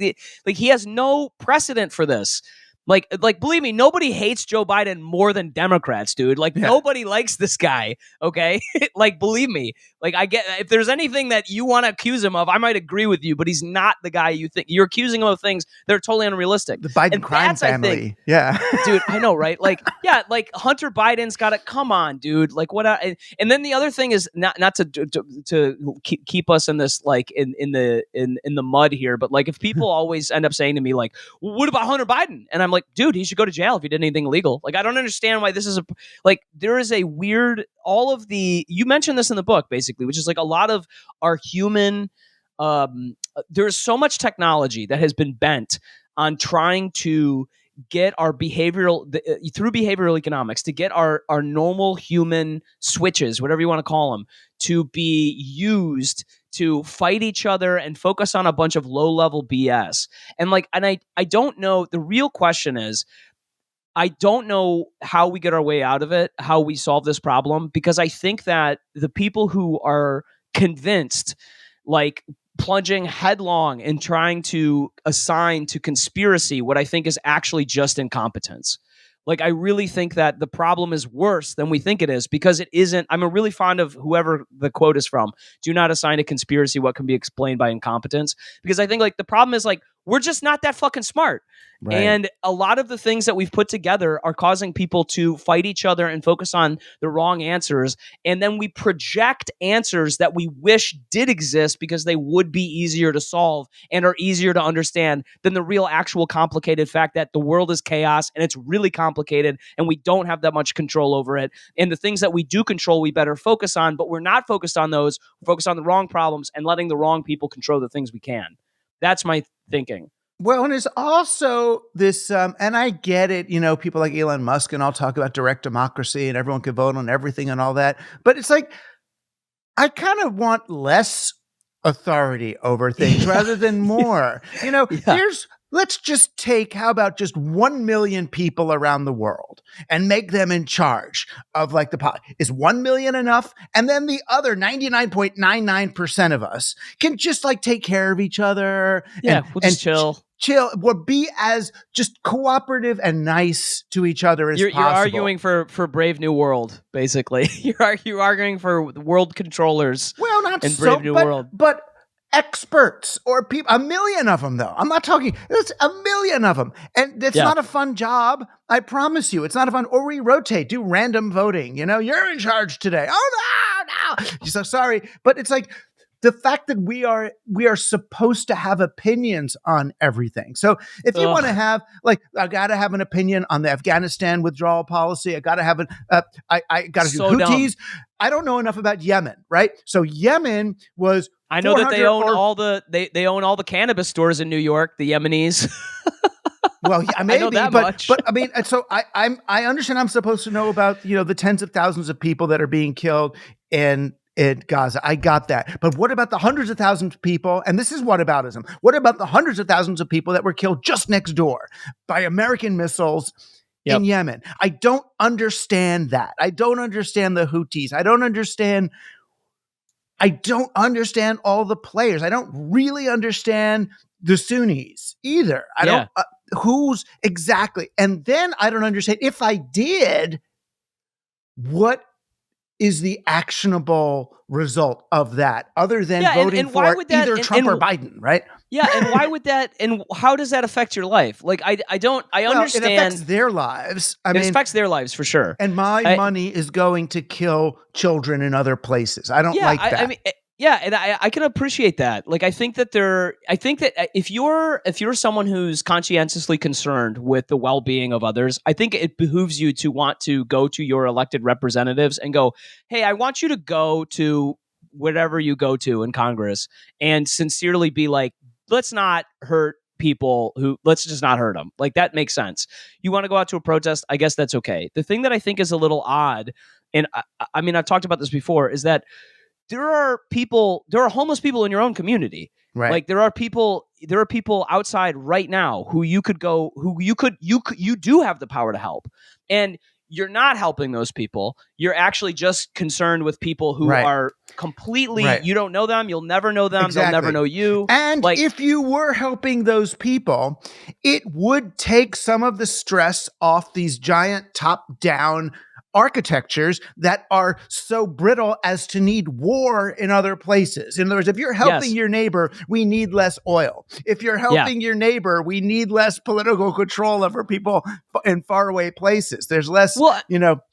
he has no precedent for this. Like, believe me, nobody hates Joe Biden more than Democrats, dude. Like, nobody likes this guy, okay? Like, believe me. Like, I get, if there's anything that you want to accuse him of, I might agree with you, but he's not the guy you think. You're accusing him of things that are totally unrealistic. The Biden crime family. I think, yeah. Dude, I know, right? Like, yeah, like Hunter Biden's got it. Come on, dude. Like, what? And then the other thing is not to keep us in this, like, in the mud here, but like, if people always end up saying to me, like, well, what about Hunter Biden? And I'm like, dude, he should go to jail if he did anything illegal. Like, I don't understand why this is there is a weird, you mentioned this in the book, basically, which is like a lot of our human, there's so much technology that has been bent on trying to get our through behavioral economics, to get our normal human switches, whatever you want to call them, to be used to fight each other and focus on a bunch of low-level BS. And I don't know, the real question is, I don't know how we get our way out of it, how we solve this problem, because I think that the people who are convinced, like plunging headlong and trying to assign to conspiracy what I think is actually just incompetence. Like, I really think that the problem is worse than we think it is, because it isn't. I'm really fond of whoever the quote is from. Do not assign to conspiracy what can be explained by incompetence. Because I think, like, the problem is, like, we're just not that fucking smart. Right. And a lot of the things that we've put together are causing people to fight each other and focus on the wrong answers. And then we project answers that we wish did exist because they would be easier to solve and are easier to understand than the real actual complicated fact that the world is chaos and it's really complicated and we don't have that much control over it. And the things that we do control, we better focus on, but we're not focused on those. We're focused on the wrong problems and letting the wrong people control the things we can. That's my thinking. Well, and there's also this, and I get it, people like Elon Musk and all talk about direct democracy and everyone can vote on everything and all that. But it's like, I kind of want less authority over things rather than more. Let's just take, how about just 1 million people around the world and make them in charge of like is 1 million enough? And then the other 99.99% of us can just like take care of each other. Yeah, we'll just chill. We'll be as just cooperative and nice to each other as possible. You're arguing for Brave New World, basically. You're arguing for world controllers. Well, not in Brave New World. But experts or people, 1 million of them, though. I'm not talking, it's 1 million of them. And it's not a fun job. I promise you, it's not a fun, or we rotate, do random voting. You're in charge today. Oh, no. So sorry. But it's like, the fact that we are supposed to have opinions on everything. So if you want to have, like, I got to have an opinion on the Afghanistan withdrawal policy. I got to have I got to do Houthis. Dumb. I don't know enough about Yemen, right? So Yemen was. I know that they own they own all the cannabis stores in New York. The Yemenis. Well, yeah, maybe, I know that much. But I mean, so I understand I'm supposed to know about the tens of thousands of people that are being killed in Gaza. I got that. But what about the hundreds of thousands of people? And this is whataboutism. What about the hundreds of thousands of people that were killed just next door by American missiles in Yemen? I don't understand that. I don't understand the Houthis. I don't understand all the players. I don't really understand the Sunnis either. I don't, who's exactly. And then I don't understand, if I did, what is the actionable result of that other than voting for either Trump or Biden, right? Yeah, and why would that, and how does that affect your life? Like, I understand. It affects their lives. It affects their lives for sure. And my money is going to kill children in other places. I don't like that. I mean, yeah, and I can appreciate that. Like, I think that if you're someone who's conscientiously concerned with the well-being of others, I think it behooves you to want to go to your elected representatives and go, hey, I want you to go to whatever you go to in Congress and sincerely be like, let's not hurt people let's just not hurt them. Like, that makes sense. You want to go out to a protest, I guess that's okay. The thing that I think is a little odd, and I mean, I've talked about this before, is that there are homeless people in your own community. Right. Like, there are people outside right now who you could go, who you do have the power to help. And you're not helping those people. You're actually just concerned with people who are completely, you don't know them. You'll never know them. They'll never know you. And if you were helping those people, it would take some of the stress off these giant top-down architectures that are so brittle as to need war in other places. In other words, if you're helping your neighbor, we need less oil. If you're helping your neighbor, we need less political control over people in faraway places. There's less,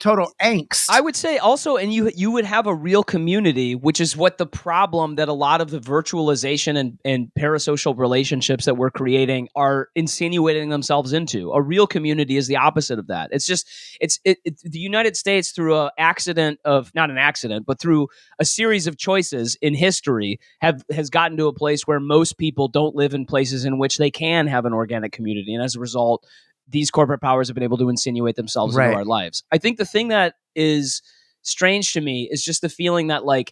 total angst. I would say also, and you would have a real community, which is what the problem that a lot of the virtualization and parasocial relationships that we're creating are insinuating themselves into. A real community is the opposite of that. It's just, the United States, through not an accident, but through a series of choices in history, has gotten to a place where most people don't live in places in which they can have an organic community. And as a result, these corporate powers have been able to insinuate themselves into our lives. I think the thing that is strange to me is just the feeling that I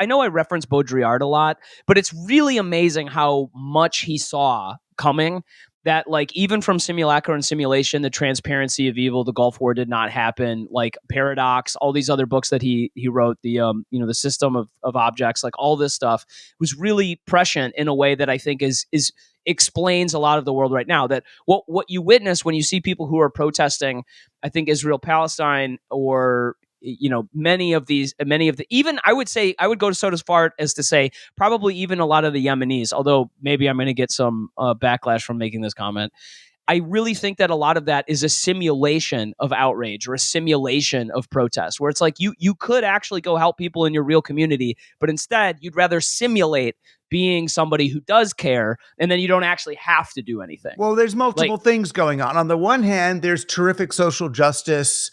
know I reference Baudrillard a lot, but it's really amazing how much he saw coming. That even from Simulacra and Simulation, The Transparency of Evil, The Gulf War Did Not Happen, Paradox, all these other books that he wrote, the System of Objects, all this stuff was really prescient in a way that I think is explains a lot of the world right now. That what you witness when you see people who are protesting, I think Israel-Palestine, or many of the, even I would go so far as to say probably even a lot of the Yemenis, although maybe I'm going to get some backlash from making this comment. I really think that a lot of that is a simulation of outrage or a simulation of protest, where it's you could actually go help people in your real community, but instead you'd rather simulate being somebody who does care, and then you don't actually have to do anything. Well, there's multiple things going on. On the one hand, there's terrific social justice,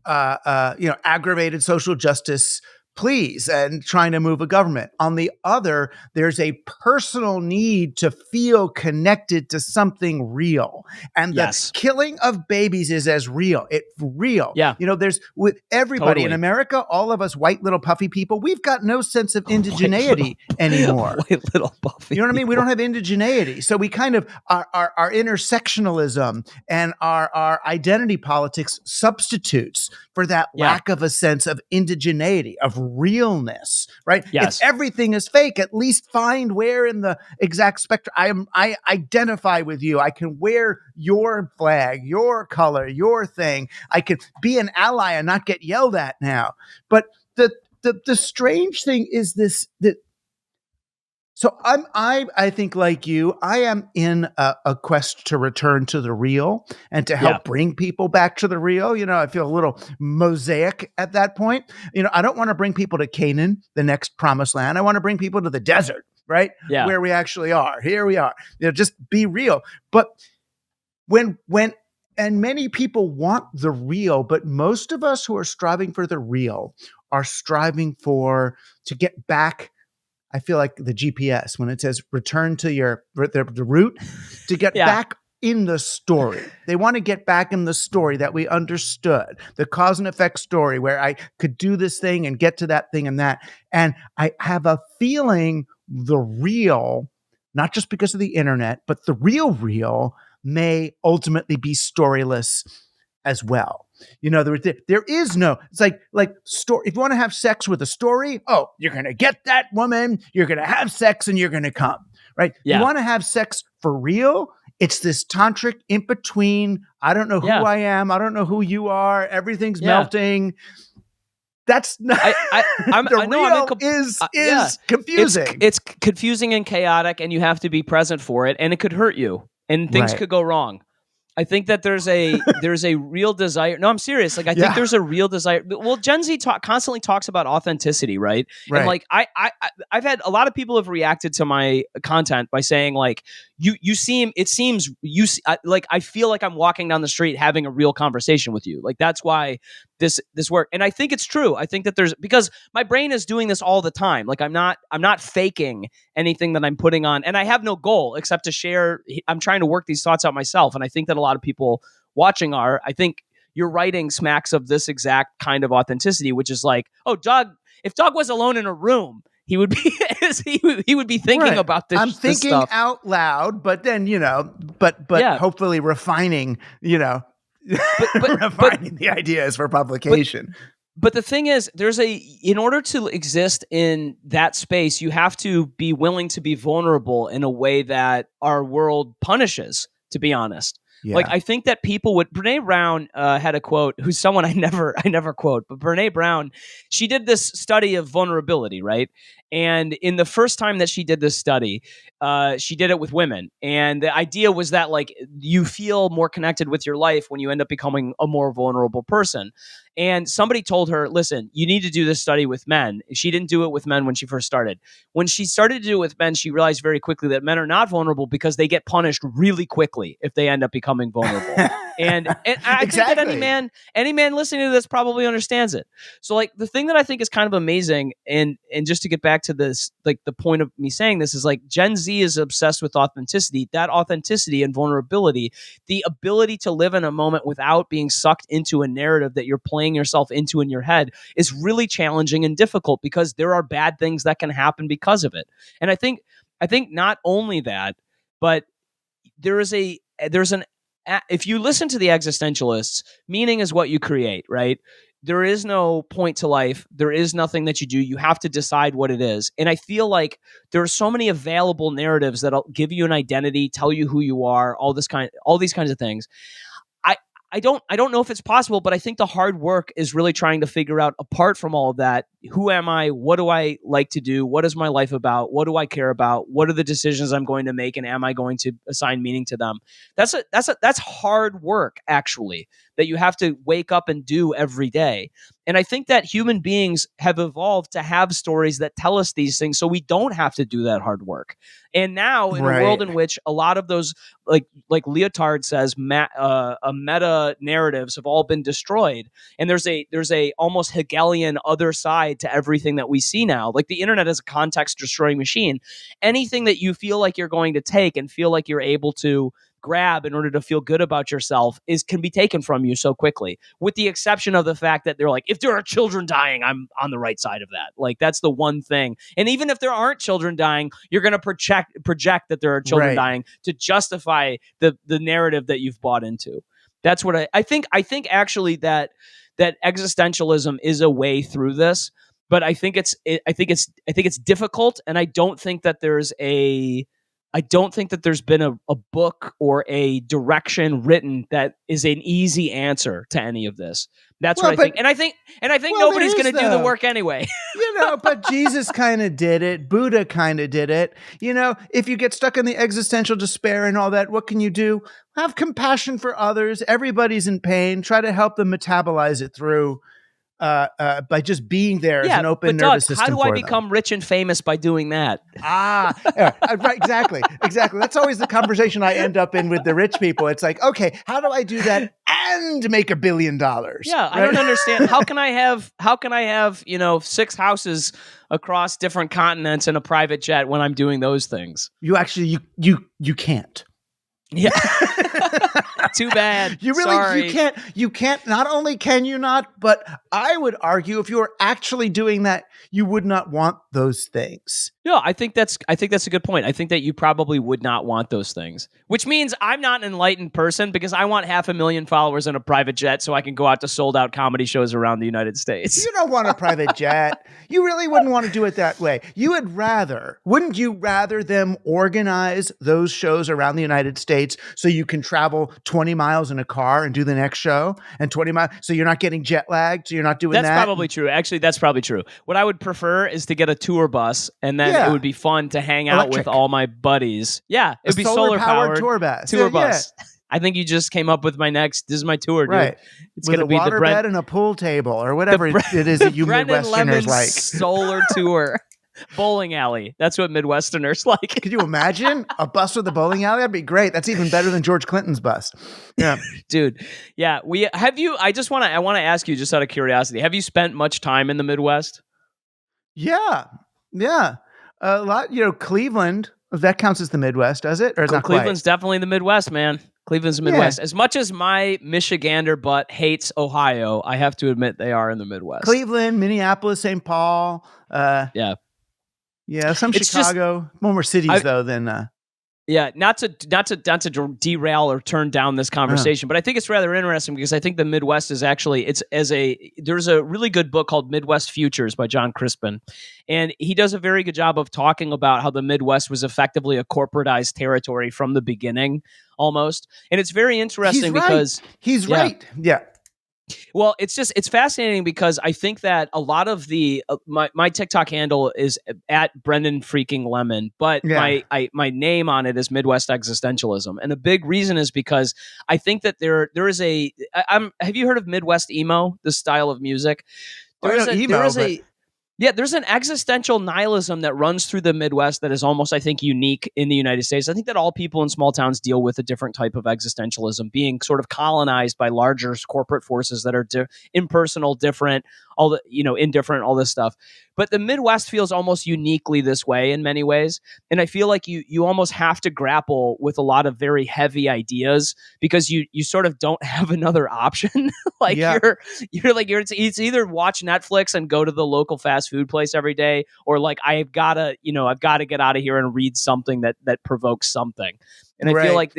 aggravated social justice pleas and trying to move a government. On the other, there's a personal need to feel connected to something real. And the killing of babies is as real. It's real. Yeah. There's with everybody in America, all of us white little puffy people, we've got no sense of indigeneity anymore. White little puffy. You know what I mean? We don't have indigeneity. So we kind of, our intersectionalism and our identity politics substitutes for that lack of a sense of indigeneity, of realness, right? Yes. If everything is fake, at least find where in the exact spectrum I identify with you. I can wear your flag, your color, your thing. I can be an ally and not get yelled at now. But the strange thing is this, that so I think like you, I am in a quest to return to the real and to help bring people back to the real. I feel a little mosaic at that point. I don't want to bring people to Canaan, the next promised land. I want to bring people to the desert, right? Yeah. Where we actually are. Here we are. Just be real. But when and many people want the real, but most of us who are striving for the real are striving to get back. I feel like the GPS, when it says return to the root, to get back in the story. They want to get back in the story that we understood, the cause and effect story where I could do this thing and get to that thing and that. And I have a feeling the real, not just because of the internet, but the real may ultimately be storyless as well. There is no, it's like story. If you want to have sex with a story, you're going to get that woman, you're going to have sex and you're going to come, right? Yeah. You want to have sex for real? It's this tantric in between. I don't know who I am. I don't know who you are. Everything's melting. That's not, is confusing. It's confusing and chaotic, and you have to be present for it, and it could hurt you, and things could go wrong. I think that there's a real desire. No, I'm serious. I think there's a real desire. Well, Gen Z constantly talks about authenticity, right? And I've had a lot of people have reacted to my content by saying I feel like I'm walking down the street having a real conversation with you. That's why this work. And I think it's true. I think that because my brain is doing this all the time. I'm not faking anything that I'm putting on, and I have no goal except to share. I'm trying to work these thoughts out myself. And I think that a lot of people watching I think your writing smacks of this exact kind of authenticity, which is if Doug was alone in a room, he would be he would be thinking about this. I'm thinking out loud, but then but hopefully refining refining the ideas for publication. But the thing is, in order to exist in that space, you have to be willing to be vulnerable in a way that our world punishes, to be honest. Yeah. Like, I think that people would, Brene Brown had a quote, who's someone I never quote, but Brene Brown, she did this study of vulnerability, right? And in the first time that she did this study, she did it with women. And the idea was that, like, you feel more connected with your life when you end up becoming a more vulnerable person. And somebody told her, listen, you need to do this study with men. She didn't do it with men when she first started. When she started to do it with men, she realized very quickly that men are not vulnerable because they get punished really quickly if they end up becoming vulnerable. and I exactly. think that any man listening to this probably understands it. So, like, the thing that I think is kind of amazing, and just to get back to this, like, the point of me saying this is, like, Gen Z is obsessed with authenticity. That authenticity and vulnerability, the ability to live in a moment without being sucked into a narrative that you're playing yourself into in your head, is really challenging and difficult because there are bad things that can happen because of it. And I think not only that, but there's if you listen to the existentialists, meaning is what you create, right? There is no point to life. There is nothing that you do. You have to decide what it is. And I feel like there are so many available narratives that'll give you an identity, tell you who you are, all these kinds of things. I don't know if it's possible, but I think the hard work is really trying to figure out, apart from all of that, who am I? What do I like to do? What is my life about? What do I care about? What are the decisions I'm going to make, and am I going to assign meaning to them? That's hard work, actually, that you have to wake up and do every day. And I think that human beings have evolved to have stories that tell us these things so we don't have to do that hard work. And now, in a world in which a lot of those, like Lyotard says, meta narratives have all been destroyed, and there's a almost Hegelian other side to everything that we see now. Like, the internet is a context destroying machine. Anything that you feel like you're going to take and feel like you're able to grab in order to feel good about yourself can be taken from you so quickly, with the exception of the fact that they're like, if there are children dying, I'm on the right side of that. Like, that's the one thing. And even if there aren't children dying, you're going to project that there are children dying to justify the narrative that you've bought into. That's what I think actually that existentialism is a way through this, but I think it's difficult, and I don't think that there's been a book or a direction written that is an easy answer to any of this. That's what I think. And I think nobody's going to do the work anyway. But Jesus kind of did it. Buddha kind of did it. If you get stuck in the existential despair and all that, what can you do? Have compassion for others. Everybody's in pain. Try to help them metabolize it through by just being there as an open nervous system. How do I become rich and famous by doing that? Right, exactly. That's always the conversation I end up in with the rich people. It's like, okay, how do I do that and make $1 billion? Yeah, right? I don't understand. How can I have 6 houses across different continents and a private jet when I'm doing those things? You actually you can't. Yeah. Too bad. You can't. Not only can you not, but I would argue if you were actually doing that, you would not want those things. Yeah, I think that's a good point. I think that you probably would not want those things, which means I'm not an enlightened person, because I want 500,000 followers in a private jet so I can go out to sold out comedy shows around the United States. You don't want a private jet. You really wouldn't want to do it that way. Wouldn't you rather them organize those shows around the United States so you can travel 20 miles in a car and do the next show, and 20 miles so you're not getting jet lagged, so you're not doing that? That's probably true. Actually, that's probably true. What I would prefer is to get a tour bus, and then it would be fun to hang out with all my buddies. Yeah, it'd be solar powered tour bus. Yeah. I think you just came up with this is my tour, dude. Right. It's going to be the bed and a pool table or whatever it is that you Midwesterners like. Solar tour. Bowling alley. That's what Midwesterners like. Could you imagine a bus with a bowling alley? That'd be great. That's even better than George Clinton's bus. Yeah. Dude. Yeah. I want to ask you, just out of curiosity, have you spent much time in the Midwest? Yeah. Yeah. A lot, Cleveland, that counts as the Midwest, does it? Or it's not Cleveland's quite? Definitely the Midwest, man. Cleveland's the Midwest. As much as my Michigander butt hates Ohio, I have to admit they are in the Midwest. Cleveland, Minneapolis, St. Paul. Yeah, some Chicago. More cities, though, than... Yeah, not to derail or turn down this conversation, but I think it's rather interesting because I think the Midwest is actually there's a really good book called Midwest Futures by John Crispin, and he does a very good job of talking about how the Midwest was effectively a corporatized territory from the beginning, almost, and it's very interesting because he's right. Yeah. Well, it's fascinating because I think that a lot of the my TikTok handle is at Brendon freaking Lemon, but my name on it is Midwest Existentialism, and a big reason is because I think that there is have you heard of Midwest emo, this style of music? There's an existential nihilism that runs through the Midwest that is almost, I think, unique in the United States. I think that all people in small towns deal with a different type of existentialism, being sort of colonized by larger corporate forces that are impersonal, different, indifferent, all this stuff. But the Midwest feels almost uniquely this way in many ways. And I feel like you almost have to grapple with a lot of very heavy ideas because you sort of don't have another option. It's either watch Netflix and go to the local fast food place every day, or like I've got to get out of here and read something that provokes something. And I feel like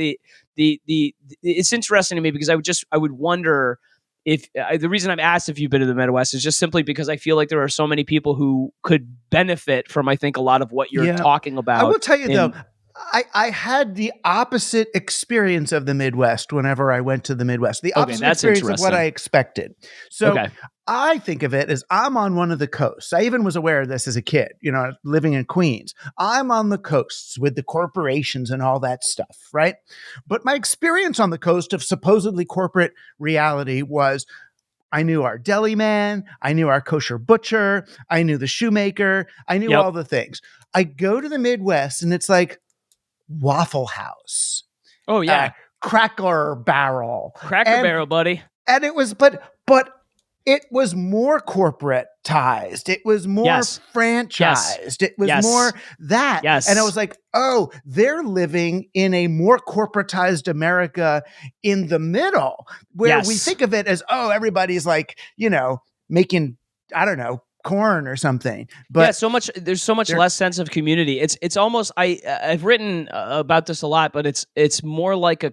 it's interesting to me because I would wonder if the reason I've asked if you've been to the Midwest is just simply because I feel like there are so many people who could benefit from, I think, a lot of what you're talking about. I will tell you though, I had the opposite experience of the Midwest whenever I went to the Midwest. The opposite experience of what I expected. So I think of it as I'm on one of the coasts. I even was aware of this as a kid, living in Queens. I'm on the coasts with the corporations and all that stuff, right? But my experience on the coast of supposedly corporate reality was I knew our deli man, I knew our kosher butcher, I knew the shoemaker, I knew all the things. I go to the Midwest and it's like Waffle House. Oh yeah. Cracker Barrel, buddy. And it was, but it was more corporatized. It was more franchised. It was more that. And I was like, oh, they're living in a more corporatized America in the middle, where we think of it as, oh, everybody's like, making, I don't know, corn or something. But there's so much less sense of community. It's almost, I've written about this a lot, but it's more like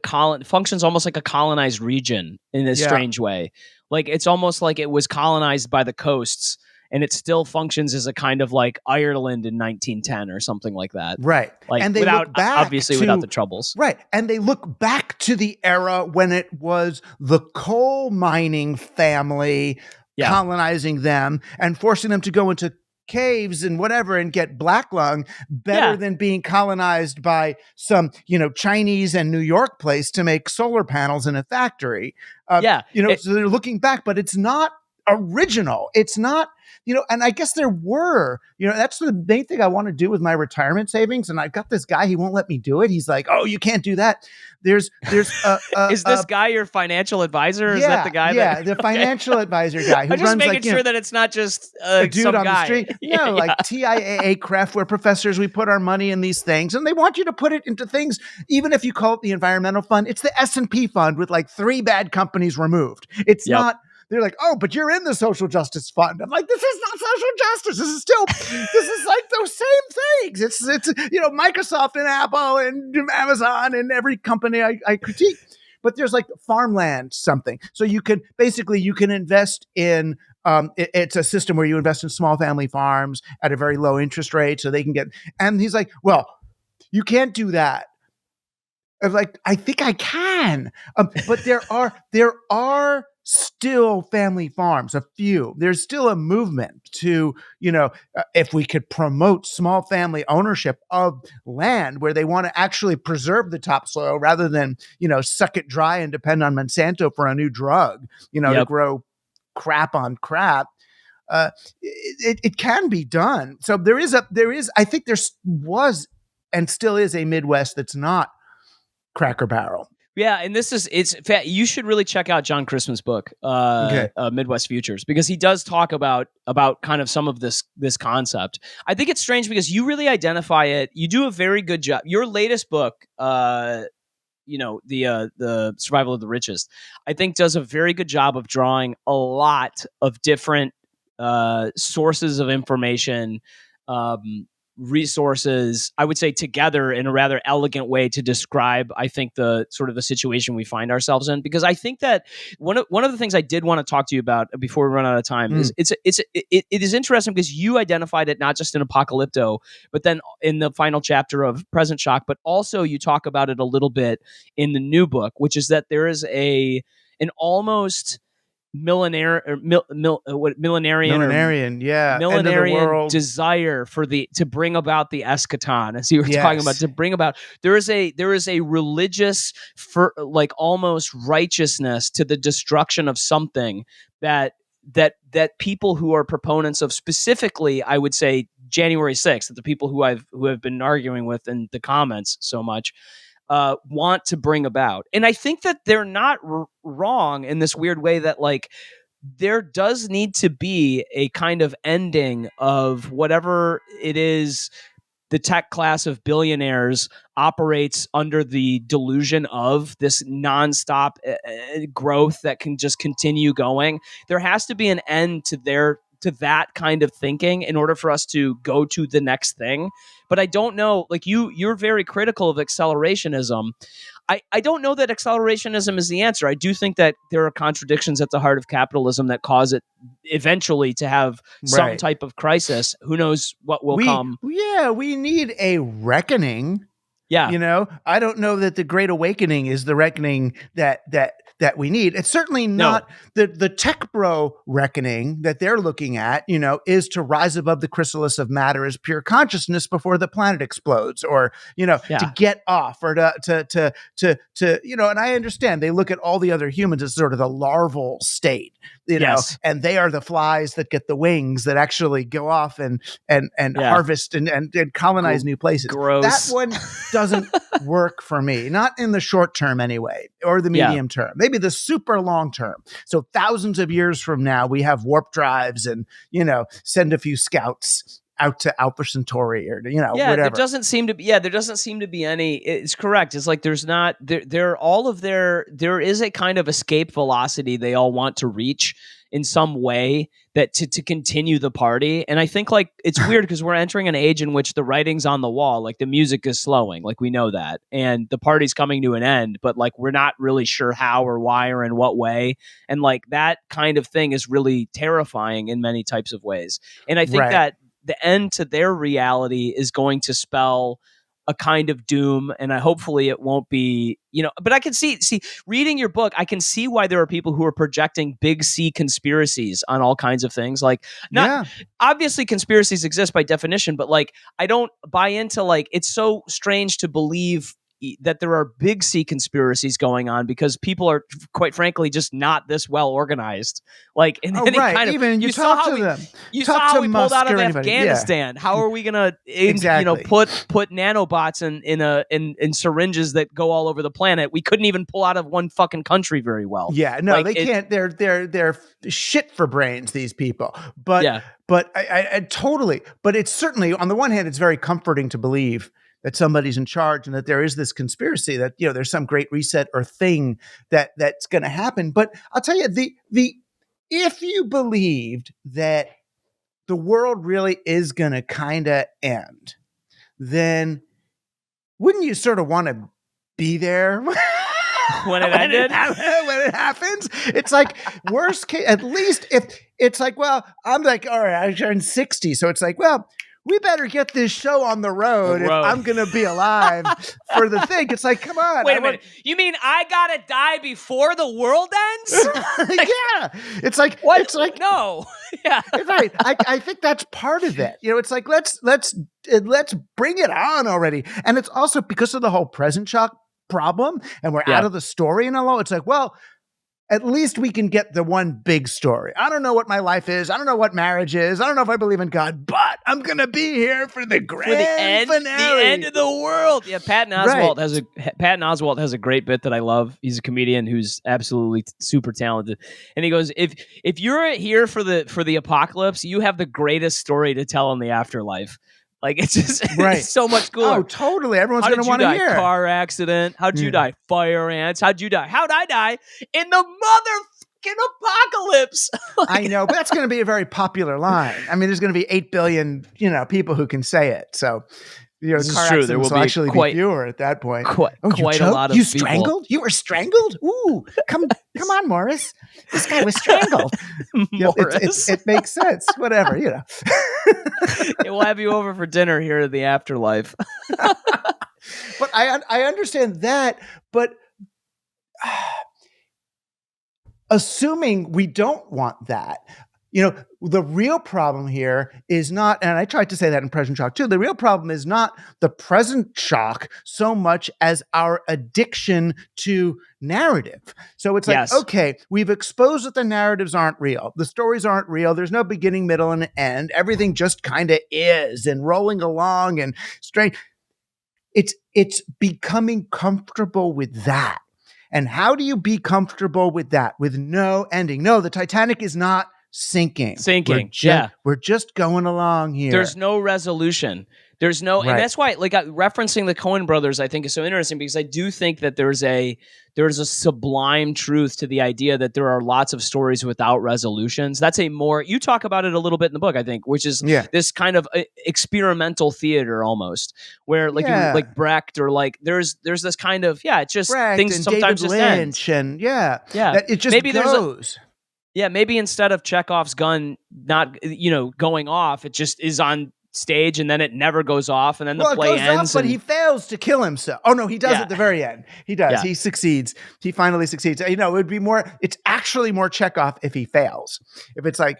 functions almost like a colonized region in a strange way. Like it's almost like it was colonized by the coasts and it still functions as a kind of like Ireland in 1910 or something like that. Right. Like and they without the troubles. Right. And they look back to the era when it was the coal mining family colonizing them and forcing them to go into caves and whatever and get black lung better than being colonized by some, Chinese and New York place to make solar panels in a factory. So they're looking back, but it's not original. It's not, and I guess there were, that's the main thing I want to do with my retirement savings. And I've got this guy, he won't let me do it. He's like, oh, you can't do that. Is this guy your financial advisor? Is that the guy? Yeah, the financial advisor guy who I'm just runs making sure that it's not just a dude some on guy. the street. No, like TIAA, CREF, we're professors. We put our money in these things, and they want you to put it into things. Even if you call it the environmental fund, it's the SNP Fund with like 3 bad companies removed. It's not. They're like, oh, but you're in the social justice fund. I'm like, this is not social justice. This is like those same things. It's Microsoft and Apple and Amazon and every company I critique. But there's like farmland something. So you can invest in, it's a system where you invest in small family farms at a very low interest rate so they can get, and he's like, well, you can't do that. I'm like, I think I can. But there are still family farms, a few. There's still a movement to, if we could promote small family ownership of land where they want to actually preserve the topsoil rather than, suck it dry and depend on Monsanto for a new drug, to grow crap on crap. It can be done. So I think there was and still is a Midwest that's not Cracker Barrel. Yeah, and you should really check out John Crispin's book, Midwest Futures, because he does talk about kind of some of this concept. I think it's strange because you really identify it. You do a very good job. Your latest book, the Survival of the Richest, I think does a very good job of drawing a lot of different sources of information, resources, I would say, together in a rather elegant way to describe, I think, the sort of the situation we find ourselves in. Because I think that one of the things I did want to talk to you about before we run out of time is it is interesting because you identified it not just in Apocalypto, but then in the final chapter of Present Shock, but also you talk about it a little bit in the new book, which is that there is an almost millenarian desire to bring about the eschaton, as you were talking about, to bring about there is a religious like almost righteousness to the destruction of something that people who are proponents of, specifically I would say January 6th, that the people who have been arguing with in the comments so much want to bring about. And I think that they're not wrong in this weird way that, like, there does need to be a kind of ending of whatever it is the tech class of billionaires operates under the delusion of this nonstop growth that can just continue going. There has to be an end to that kind of thinking in order for us to go to the next thing. But I don't know, like you're very critical of accelerationism. I don't know that accelerationism is the answer. I do think that there are contradictions at the heart of capitalism that cause it eventually to have some type of crisis. Who knows what will come? Yeah, we need a reckoning. Yeah. You know, I don't know that the Great Awakening is the reckoning that we need. It's certainly not the tech bro reckoning that they're looking at, you know, is to rise above the chrysalis of matter as pure consciousness before the planet explodes, or, you know, to get off, or to, you know, and I understand they look at all the other humans as sort of the larval state, you know, and they are the flies that get the wings that actually go off and harvest and colonize new places. Gross. That one doesn't work for me, not in the short term anyway, or the medium term. Maybe the super long term. So thousands of years from now, we have warp drives and, you know, send a few scouts out to Alpha Centauri, or, you know, whatever. There doesn't seem to be any, it's correct. It's like, there's not, there is a kind of escape velocity they all want to reach in some way, that to continue the party. And I think, like, it's weird because we're entering an age in which the writing's on the wall, like the music is slowing, like we know that, and the party's coming to an end, but like we're not really sure how or why or in what way. And like that kind of thing is really terrifying in many types of ways. And I think that the end to their reality is going to spell a kind of doom, and hopefully it won't be, you know, but I can see reading your book, I can see why there are people who are projecting big C conspiracies on all kinds of things. Like, obviously conspiracies exist by definition, but like, I don't buy into, like, it's so strange to believe that there are big C conspiracies going on because people are, quite frankly, just not this well organized. Like, in any kind of, even you saw how them. You saw how we pulled out of Afghanistan. How are we gonna, you know, put nanobots in syringes that go all over the planet? We couldn't even pull out of one fucking country very well. Yeah, no, like, they can't. They're shit for brains, these people. But but I totally. But it's certainly, on the one hand, it's very comforting to believe that somebody's in charge and that there is this conspiracy, that, you know, there's some great reset or thing that's going to happen. But I'll tell you, if you believed that the world really is going to kind of end, then wouldn't you sort of want to be there when it ended? When it happens? It's like, worst case, at least if it's like, well, I'm like, all right, I turned 60. So it's like, well, we better get this show on the road if I'm going to be alive for the thing. It's like, come on. Wait a minute. You mean I got to die before the world ends? Yeah. It's like, what? It's like, no. Yeah. Right. I think that's part of it. You know, it's like, let's bring it on already. And it's also because of the whole Present Shock problem, and we're out of the story and all. It's like, well, at least we can get the one big story. I don't know what my life is. I don't know what marriage is. I don't know if I believe in God, but I'm going to be here for the grand finale. The end of the world. Yeah, Patton Oswalt has a great bit that I love. He's a comedian who's absolutely super talented. And he goes, if you're here for the apocalypse, you have the greatest story to tell in the afterlife. Like, it's just it's so much cooler. Oh, totally. Everyone's going to want to hear. Car accident. How'd you die? Fire ants. How'd you die? How'd I die? In the freaking apocalypse. I know, but that's going to be a very popular line. I mean, there's going to be 8 billion, people who can say it. So, This car is true. accidents There will will be actually be fewer at that point. Quite a lot of you people. strangled? You were strangled? Ooh, come on, Morris. This guy was strangled. Morris. It makes sense. Whatever, We'll have you over for dinner here in the afterlife. But I understand that, but assuming we don't want that, the real problem here is not, and I tried to say that in Present Shock too, the real problem is not the present shock so much as our addiction to narrative. So it's like, okay, we've exposed that the narratives aren't real. The stories aren't real. There's no beginning, middle, and end. Everything just kind of is and rolling along and strange. It's becoming comfortable with that. And how do you be comfortable with that? With no ending. No, the Titanic is not sinking. We're just going along here. There's no resolution. There's no, and that's why, referencing the Coen brothers, I think is so interesting, because I do think that there's a sublime truth to the idea that there are lots of stories without resolutions. That's you talk about it a little bit in the book, I think, which is this kind of experimental theater almost, where you like Brecht, or there's this kind of, it's just Brecht things and sometimes David just Lynch end. That it just goes. Maybe instead of Chekhov's gun not, going off, it just is on stage and then it never goes off, and then the play ends. But he fails to kill himself. Oh no, he does at the very end. He does. Yeah. He succeeds. He finally succeeds. It would be more. It's actually more Chekhov if he fails. If it's like,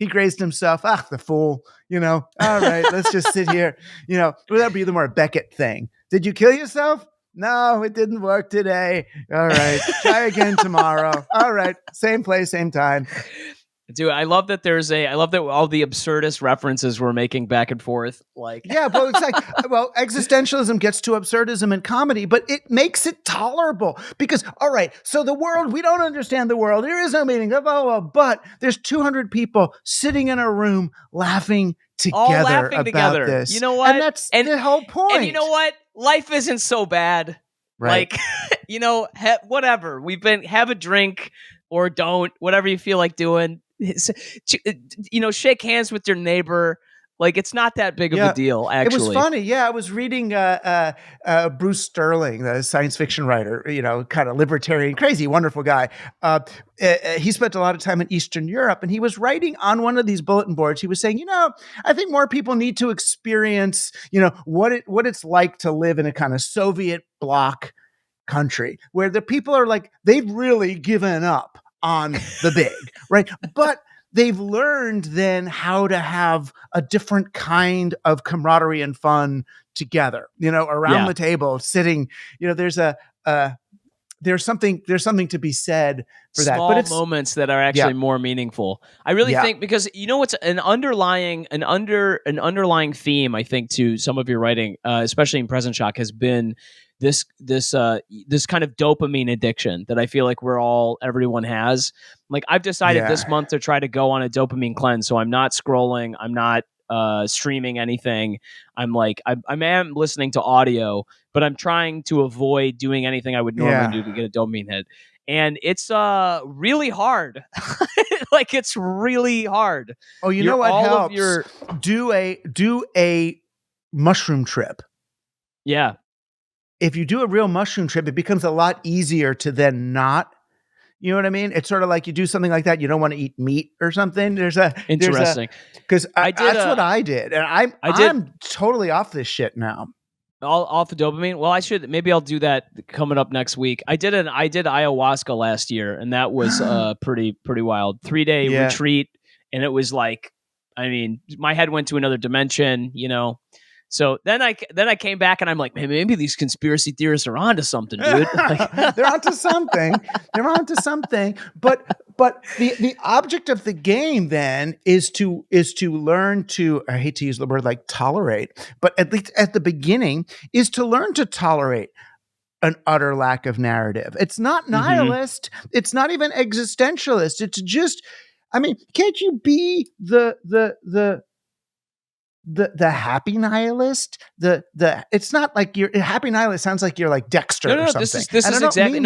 he grazed himself. The fool. All right, let's just sit here. Would that be the more Beckett thing? Did you kill yourself? No, it didn't work today. All right, try again tomorrow. All right, same place, same time. Dude, I love that I love that all the absurdist references we're making back and forth. Well, it's like, existentialism gets to absurdism and comedy, but it makes it tolerable because, all right, so the world, we don't understand the world. There is no meaning, but there's 200 people sitting in a room laughing together about this. You know what? And that's the whole point. And you know what? Life isn't so bad. Right. Whatever. Have a drink or don't, whatever you feel like doing. Shake hands with your neighbor. It's not that big of a deal, actually. It was funny. I was reading Bruce Sterling, the science fiction writer, kind of libertarian, crazy, wonderful guy. He spent a lot of time in Eastern Europe, and he was writing on one of these bulletin boards. He was saying, I think more people need to experience, what it's like to live in a kind of Soviet bloc country where the people are they've really given up on the big, right? But they've learned then how to have a different kind of camaraderie and fun together, around the table, sitting, there's something to be said for that. Small moments that are actually more meaningful. I really think, because what's an underlying theme, I think, to some of your writing, especially in Present Shock, has been this kind of dopamine addiction that I feel like everyone has. I've decided this month to try to go on a dopamine cleanse. So I'm not scrolling. I'm not streaming anything. I'm listening to audio, but I'm trying to avoid doing anything I would normally do to get a dopamine hit. And it's really hard. It's really hard. Oh, you know what helps? Do a mushroom trip. Yeah. If you do a real mushroom trip, it becomes a lot easier to then not. You know what I mean? It's sort of like you do something like that. You don't want to eat meat or something. Interesting. Because that's what I did. And I'm totally off this shit now. All off the dopamine? Well, maybe I'll do that coming up next week. I did ayahuasca last year, and that was pretty wild. 3-day retreat. And it was my head went to another dimension, So then I came back and I'm like, man, maybe these conspiracy theorists are onto something, dude. They're onto something. But the object of the game then is to learn to, I hate to use the word tolerate, but at least at the beginning is to learn to tolerate an utter lack of narrative. It's not nihilist. Mm-hmm. It's not even existentialist. It's just, can't you be the the happy nihilist, the it's not like you're happy nihilist sounds like you're like Dexter or something. This is exactly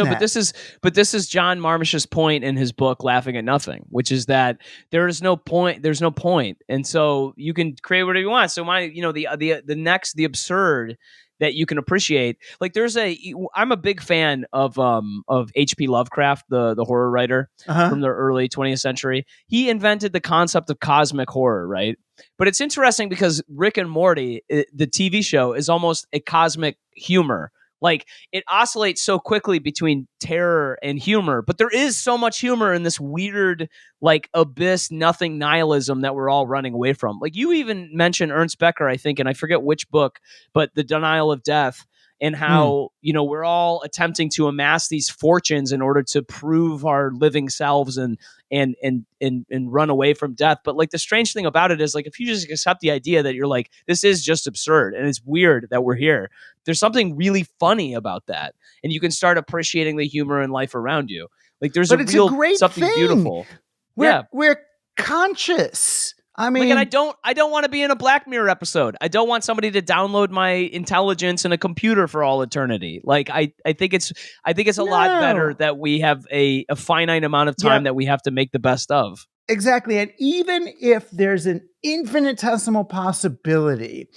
but this is John Marmish's point in his book Laughing at Nothing, which is that there's no point, and so you can create whatever you want. So the absurd that you can appreciate. Like I'm a big fan of H.P. Lovecraft, the horror writer from the early 20th century. He invented the concept of cosmic horror, right? But it's interesting because Rick and Morty, the TV show, is almost a cosmic humor. Like, it oscillates so quickly between terror and humor, but there is so much humor in this weird, like, abyss, nothing nihilism that we're all running away from. Like, you even mentioned Ernst Becker, I think, and I forget which book, but The Denial of Death, and how, we're all attempting to amass these fortunes in order to prove our living selves and run away from death. But like, the strange thing about it is, like, if you just accept the idea that you're like, this is just absurd and it's weird that we're here, there's something really funny about that. And you can start appreciating the humor in life around you. Like, there's a great something thing. Beautiful. We're conscious. I mean, like, and I don't want to be in a Black Mirror episode. I don't want somebody to download my intelligence in a computer for all eternity. Like, I think it's a lot better that we have a finite amount of time that we have to make the best of. Exactly. And even if there's an infinitesimal possibility,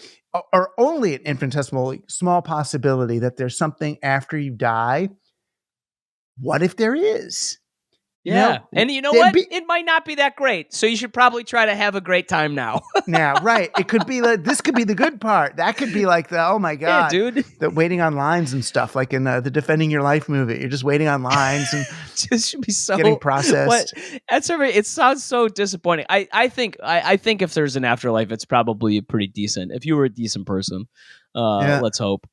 or only an infinitesimally small possibility, that there's something after you die, what if there is? Yeah. And you know what? It might not be that great. So you should probably try to have a great time now. Now, right. It could be like, this could be the good part. That could be like the, oh my God. Yeah, dude. The waiting on lines and stuff, like in the Defending Your Life movie. You're just waiting on lines and just should be so getting processed. It sounds so disappointing. I think if there's an afterlife, it's probably pretty decent. If you were a decent person, let's hope.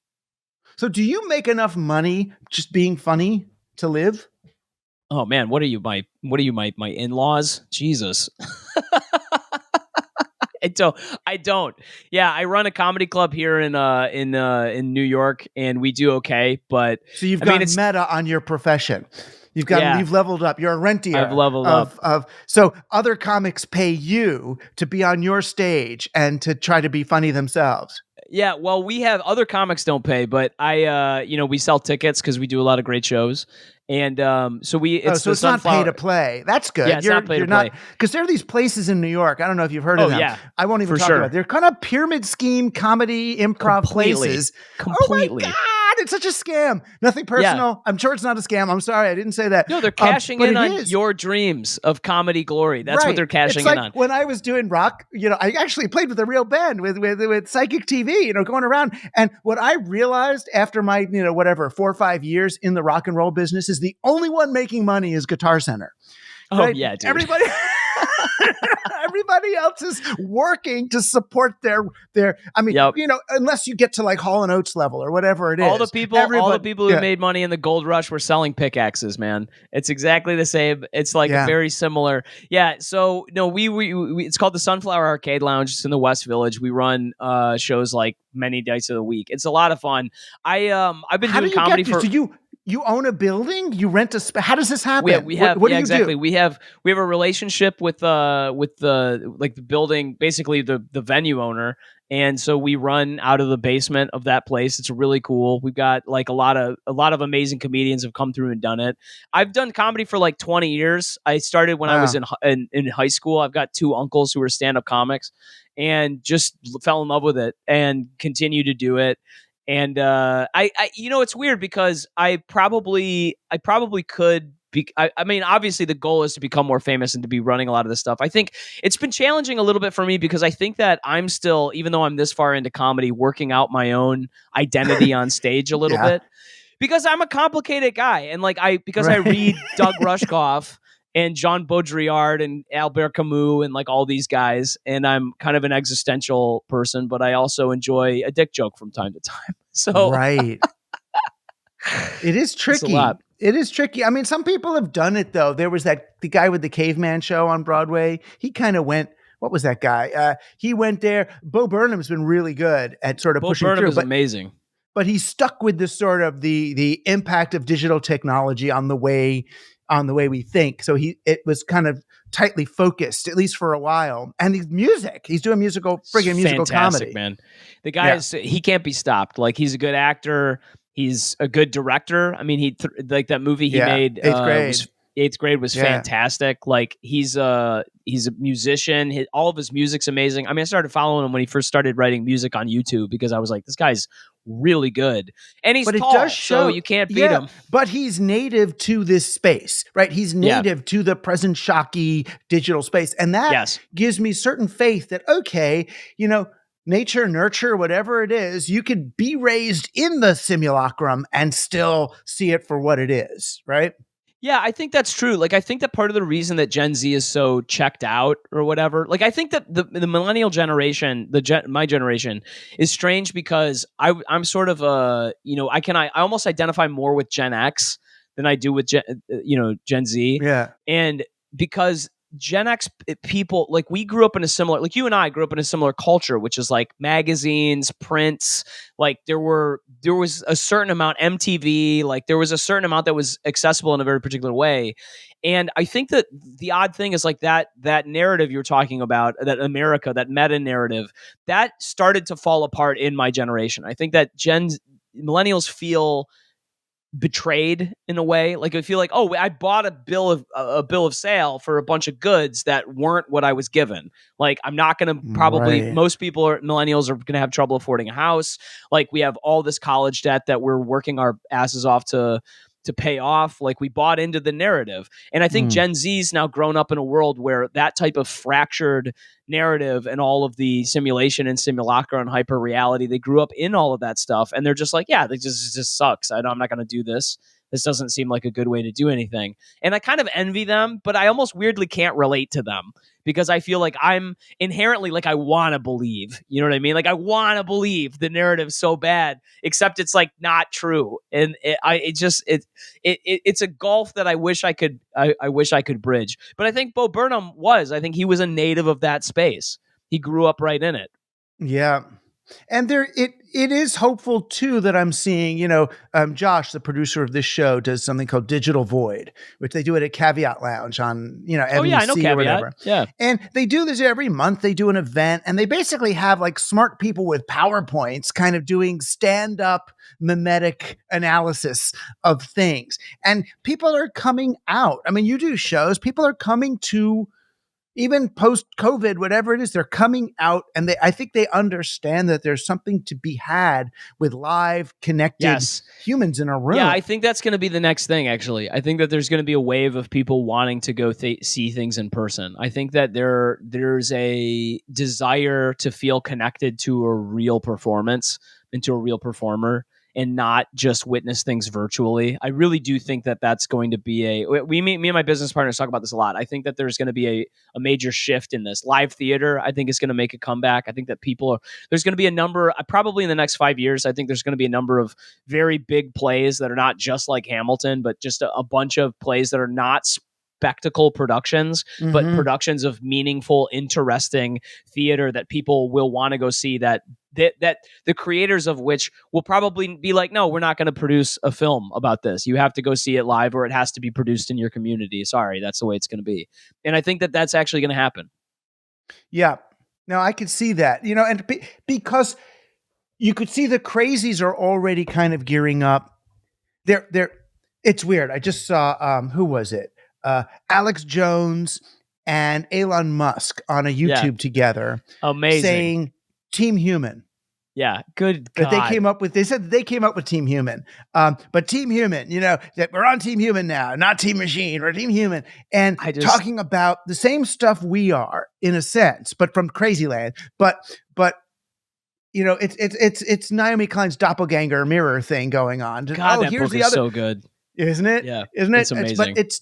So do you make enough money just being funny to live? Oh man, what are you, my in-laws? Jesus. I don't. Yeah, I run a comedy club here in New York, and we do okay. But so you've gone meta on your profession. You've leveled up. You're a rentier. I've leveled up. So other comics pay you to be on your stage and to try to be funny themselves. Yeah, well, we have other comics don't pay, but we sell tickets because we do a lot of great shows. And so it's not pay to play. That's good. Yeah, it's not pay to play. Because there are these places in New York. I don't know if you've heard of them. Yeah. I won't even talk about it. They're kind of pyramid scheme comedy improv places. Completely. Oh my God, it's such a scam. Nothing personal. Yeah. I'm sure it's not a scam. I'm sorry, I didn't say that. No, they're cashing in on your dreams of comedy glory. That's what they're cashing in on. When I was doing rock, I actually played with a real band with Psychic TV, going around. And what I realized after my, 4 or 5 years in the rock and roll business is the only one making money is Guitar Center. Right? Oh yeah, dude. Everybody else is working to support their. Unless you get to like Hall & Oates level or whatever it is. All the people who made money in the gold rush were selling pickaxes, man. It's exactly the same. It's like very similar. Yeah. So no, we it's called the Sunflower Arcade Lounge. It's in the West Village. We run shows like many nights of the week. It's a lot of fun. I've been doing comedy for. So you own a building? You rent a space? How does this happen? We have what do you exactly. do? We have a relationship with the building, basically the venue owner, and so we run out of the basement of that place. It's really cool. We've got like a lot of amazing comedians have come through and done it. I've done comedy for like 20 years. I started when I was in high school. I've got 2 uncles who are stand-up comics, and just fell in love with it and continue to do it. And I it's weird because I probably could be. I mean, obviously the goal is to become more famous and to be running a lot of this stuff. I think it's been challenging a little bit for me because I think that I'm still, even though I'm this far into comedy, working out my own identity on stage a little bit because I'm a complicated guy, and I read Doug Rushkoff and Jean Baudrillard and Albert Camus and like all these guys. And I'm kind of an existential person, but I also enjoy a dick joke from time to time. So right. It is tricky. It is tricky. I mean, some people have done it though. There was the guy with the caveman show on Broadway. He kind of went, what was that guy? He went there. Bo Burnham's been really good at sort of pushing through. Bo Burnham is amazing. But he's stuck with this sort of the impact of digital technology on the way we think. So it was kind of tightly focused, at least for a while. And he's doing friggin' musical comedy, man. The guy he can't be stopped. Like, he's a good actor. He's a good director. I mean, like that movie he made, Eighth Grade was fantastic. Like, he's a musician. All of his music's amazing. I mean, I started following him when he first started writing music on YouTube because I was like, this guy's really good. And he's tall, so you can't beat him. But he's native to this space, right? He's native to the present shocky digital space. And that gives me certain faith that, okay, nature, nurture, whatever it is, you could be raised in the simulacrum and still see it for what it is, right? Yeah, I think that's true. Like, I think that part of the reason that Gen Z is so checked out or whatever, like, I think that the millennial generation, my generation, is strange because I'm sort of I almost identify more with Gen X than I do with Gen Z. Yeah, and because Gen X people, like, we grew up in a similar, like, you and I grew up in a similar culture, which is like magazines, prints. Like, there was a certain amount, MTV, like, there was a certain amount that was accessible in a very particular way. And I think that the odd thing is, like, that narrative you're talking about, that America, that meta narrative, that started to fall apart in my generation. I think that millennials feel betrayed in a way. Like, I feel like, oh, I bought a bill of sale for a bunch of goods that weren't what I was given. Like, I'm not going to probably, most millennials are going to have trouble affording a house. Like, we have all this college debt that we're working our asses off to pay off. Like, we bought into the narrative. And I think Gen Z's now grown up in a world where that type of fractured narrative and all of the simulation and simulacra and hyper reality, they grew up in all of that stuff. And they're just like, yeah, this just sucks. I'm not going to do this. This doesn't seem like a good way to do anything. And I kind of envy them, but I almost weirdly can't relate to them because I feel like I'm inherently, like, I want to believe, you know what I mean? Like, I want to believe the narrative so bad, except it's, like, not true. And it's a gulf that I wish I could bridge. But I think Bo Burnham I think he was a native of that space. He grew up right in it. Yeah. And it is hopeful too that I'm seeing, Josh, the producer of this show, does something called Digital Void, which they do it at Caveat Lounge on, NBC I know Caveat. Or whatever. Yeah. And they do this every month. They do an event and they basically have, like, smart people with PowerPoints kind of doing stand-up mimetic analysis of things. And people are coming out. I mean, you do shows, people are coming to, even post-COVID, whatever it is, they're coming out, and I think they understand that there's something to be had with live, connected humans in a room. Yeah, I think that's going to be the next thing, actually. I think that there's going to be a wave of people wanting to go see things in person. I think that there's a desire to feel connected to a real performance and to a real performer, and not just witness things virtually. I really do think that that's going to be me and my business partners talk about this a lot. I think that there's going to be a major shift in this. Live theater, I think, is going to make a comeback. I think that there's going to be a number, probably in the next 5 years, I think there's going to be a number of very big plays that are not just like Hamilton, but just a bunch of plays that are not spectacle productions, but productions of meaningful, interesting theater that people will want to go see, that the creators of which will probably be like, no, we're not going to produce a film about this. You have to go see it live, or it has to be produced in your community. Sorry, that's the way it's going to be. And I think that that's actually going to happen. Yeah. No, I could see that, and because you could see the crazies are already kind of gearing up. It's weird. I just saw, who was it? Alex Jones and Elon Musk on a YouTube together. Amazing. Saying Team Human. Yeah, good God. That they said they came up with Team Human. But Team Human, that we're on Team Human now, not Team Machine, we're Team Human. And talking about the same stuff we are, in a sense, but from crazy land. But it's Naomi Klein's doppelganger mirror thing going on. God, that book is so good. Isn't it? Yeah. Isn't it? It's amazing. But it's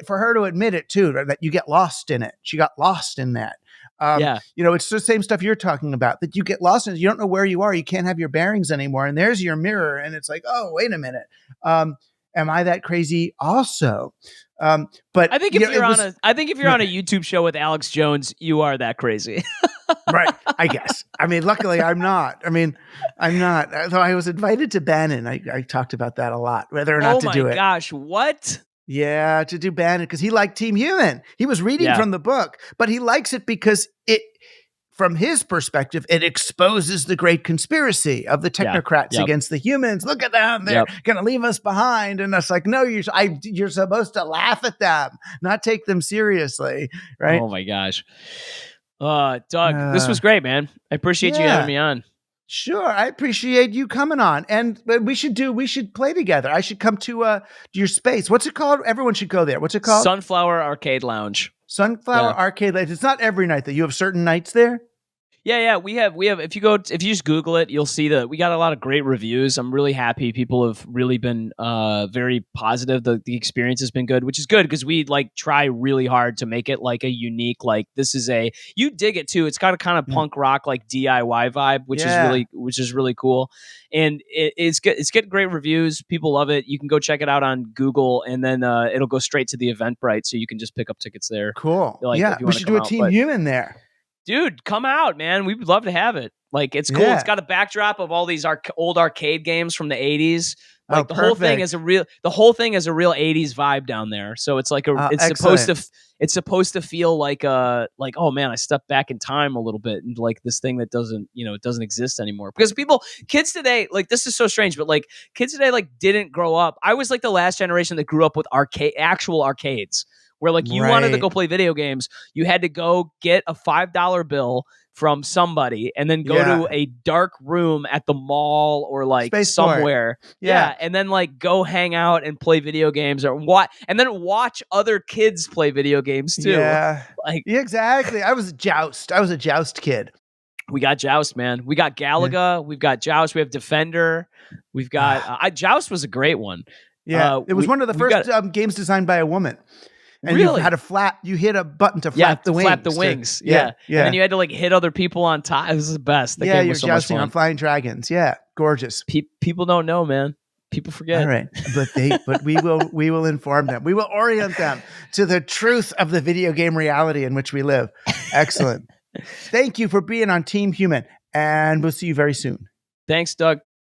for her to admit it too, that you get lost in it. She got lost in that. It's the same stuff you're talking about, that you get lost in it. You don't know where you are. You can't have your bearings anymore. And there's your mirror. And it's like, oh, wait a minute. Am I that crazy also? But I think if you're on a YouTube show with Alex Jones, you are that crazy. Right. I guess. I mean, luckily I'm not. Though I was invited to Bannon. I talked about that a lot, whether or not to do it. Oh my gosh. What? Yeah, to do Bannon because he liked Team Human. He was reading from the book, but he likes it because from his perspective, it exposes the great conspiracy of the technocrats against the humans. Look at them. They're going to leave us behind. And it's like, no, you're supposed to laugh at them, not take them seriously. Right. Oh my gosh. Doug, this was great, man. I appreciate you having me on. Sure. I appreciate you coming on. And we should play together. I should come to your space. What's it called? Everyone should go there. What's it called? Sunflower Arcade Lounge. Sunflower Arcade Lounge. It's not every night that you have certain nights there. Yeah, we have. If you just Google it, you'll see that we got a lot of great reviews. I'm really happy. People have really been very positive. The experience has been good, which is good because we like try really hard to make it like a unique. Like this is you dig it too. It's got a kind of punk rock like DIY vibe, which is really cool, and it's good. It's getting great reviews. People love it. You can go check it out on Google, and then it'll go straight to the Eventbrite, so you can just pick up tickets there. Cool. We should do a Team Human there. Dude, come out, man. We would love to have it. Like, it's cool. It's got a backdrop of all these old arcade games from the 80s. Like, the whole thing is a real 80s vibe down there. So it's like it's supposed to feel like oh man, I stepped back in time a little bit and like this thing that doesn't exist anymore. Because kids today, like this is so strange, but like kids today like didn't grow up. I was like the last generation that grew up with actual arcades. Where like you wanted to go play video games, you had to go get a $5 bill from somebody and then go to a dark room at the mall or like somewhere. Yeah. And then like go hang out and play video games or watch other kids play video games too. Yeah. Exactly. I was a Joust kid. We got Joust, man. We got Galaga. We've got Joust. We have Defender. We've got Joust was a great one. Yeah. It was one of the first games designed by a woman. And you had you hit a button to flap the wings. Flap the wings. Yeah. And then you had to like hit other people on top. It was the best. That game was so much fun. On flying dragons. Yeah. Gorgeous. People don't know, man. People forget. All right. But we will inform them. We will orient them to the truth of the video game reality in which we live. Excellent. Thank you for being on Team Human. And we'll see you very soon. Thanks, Doug.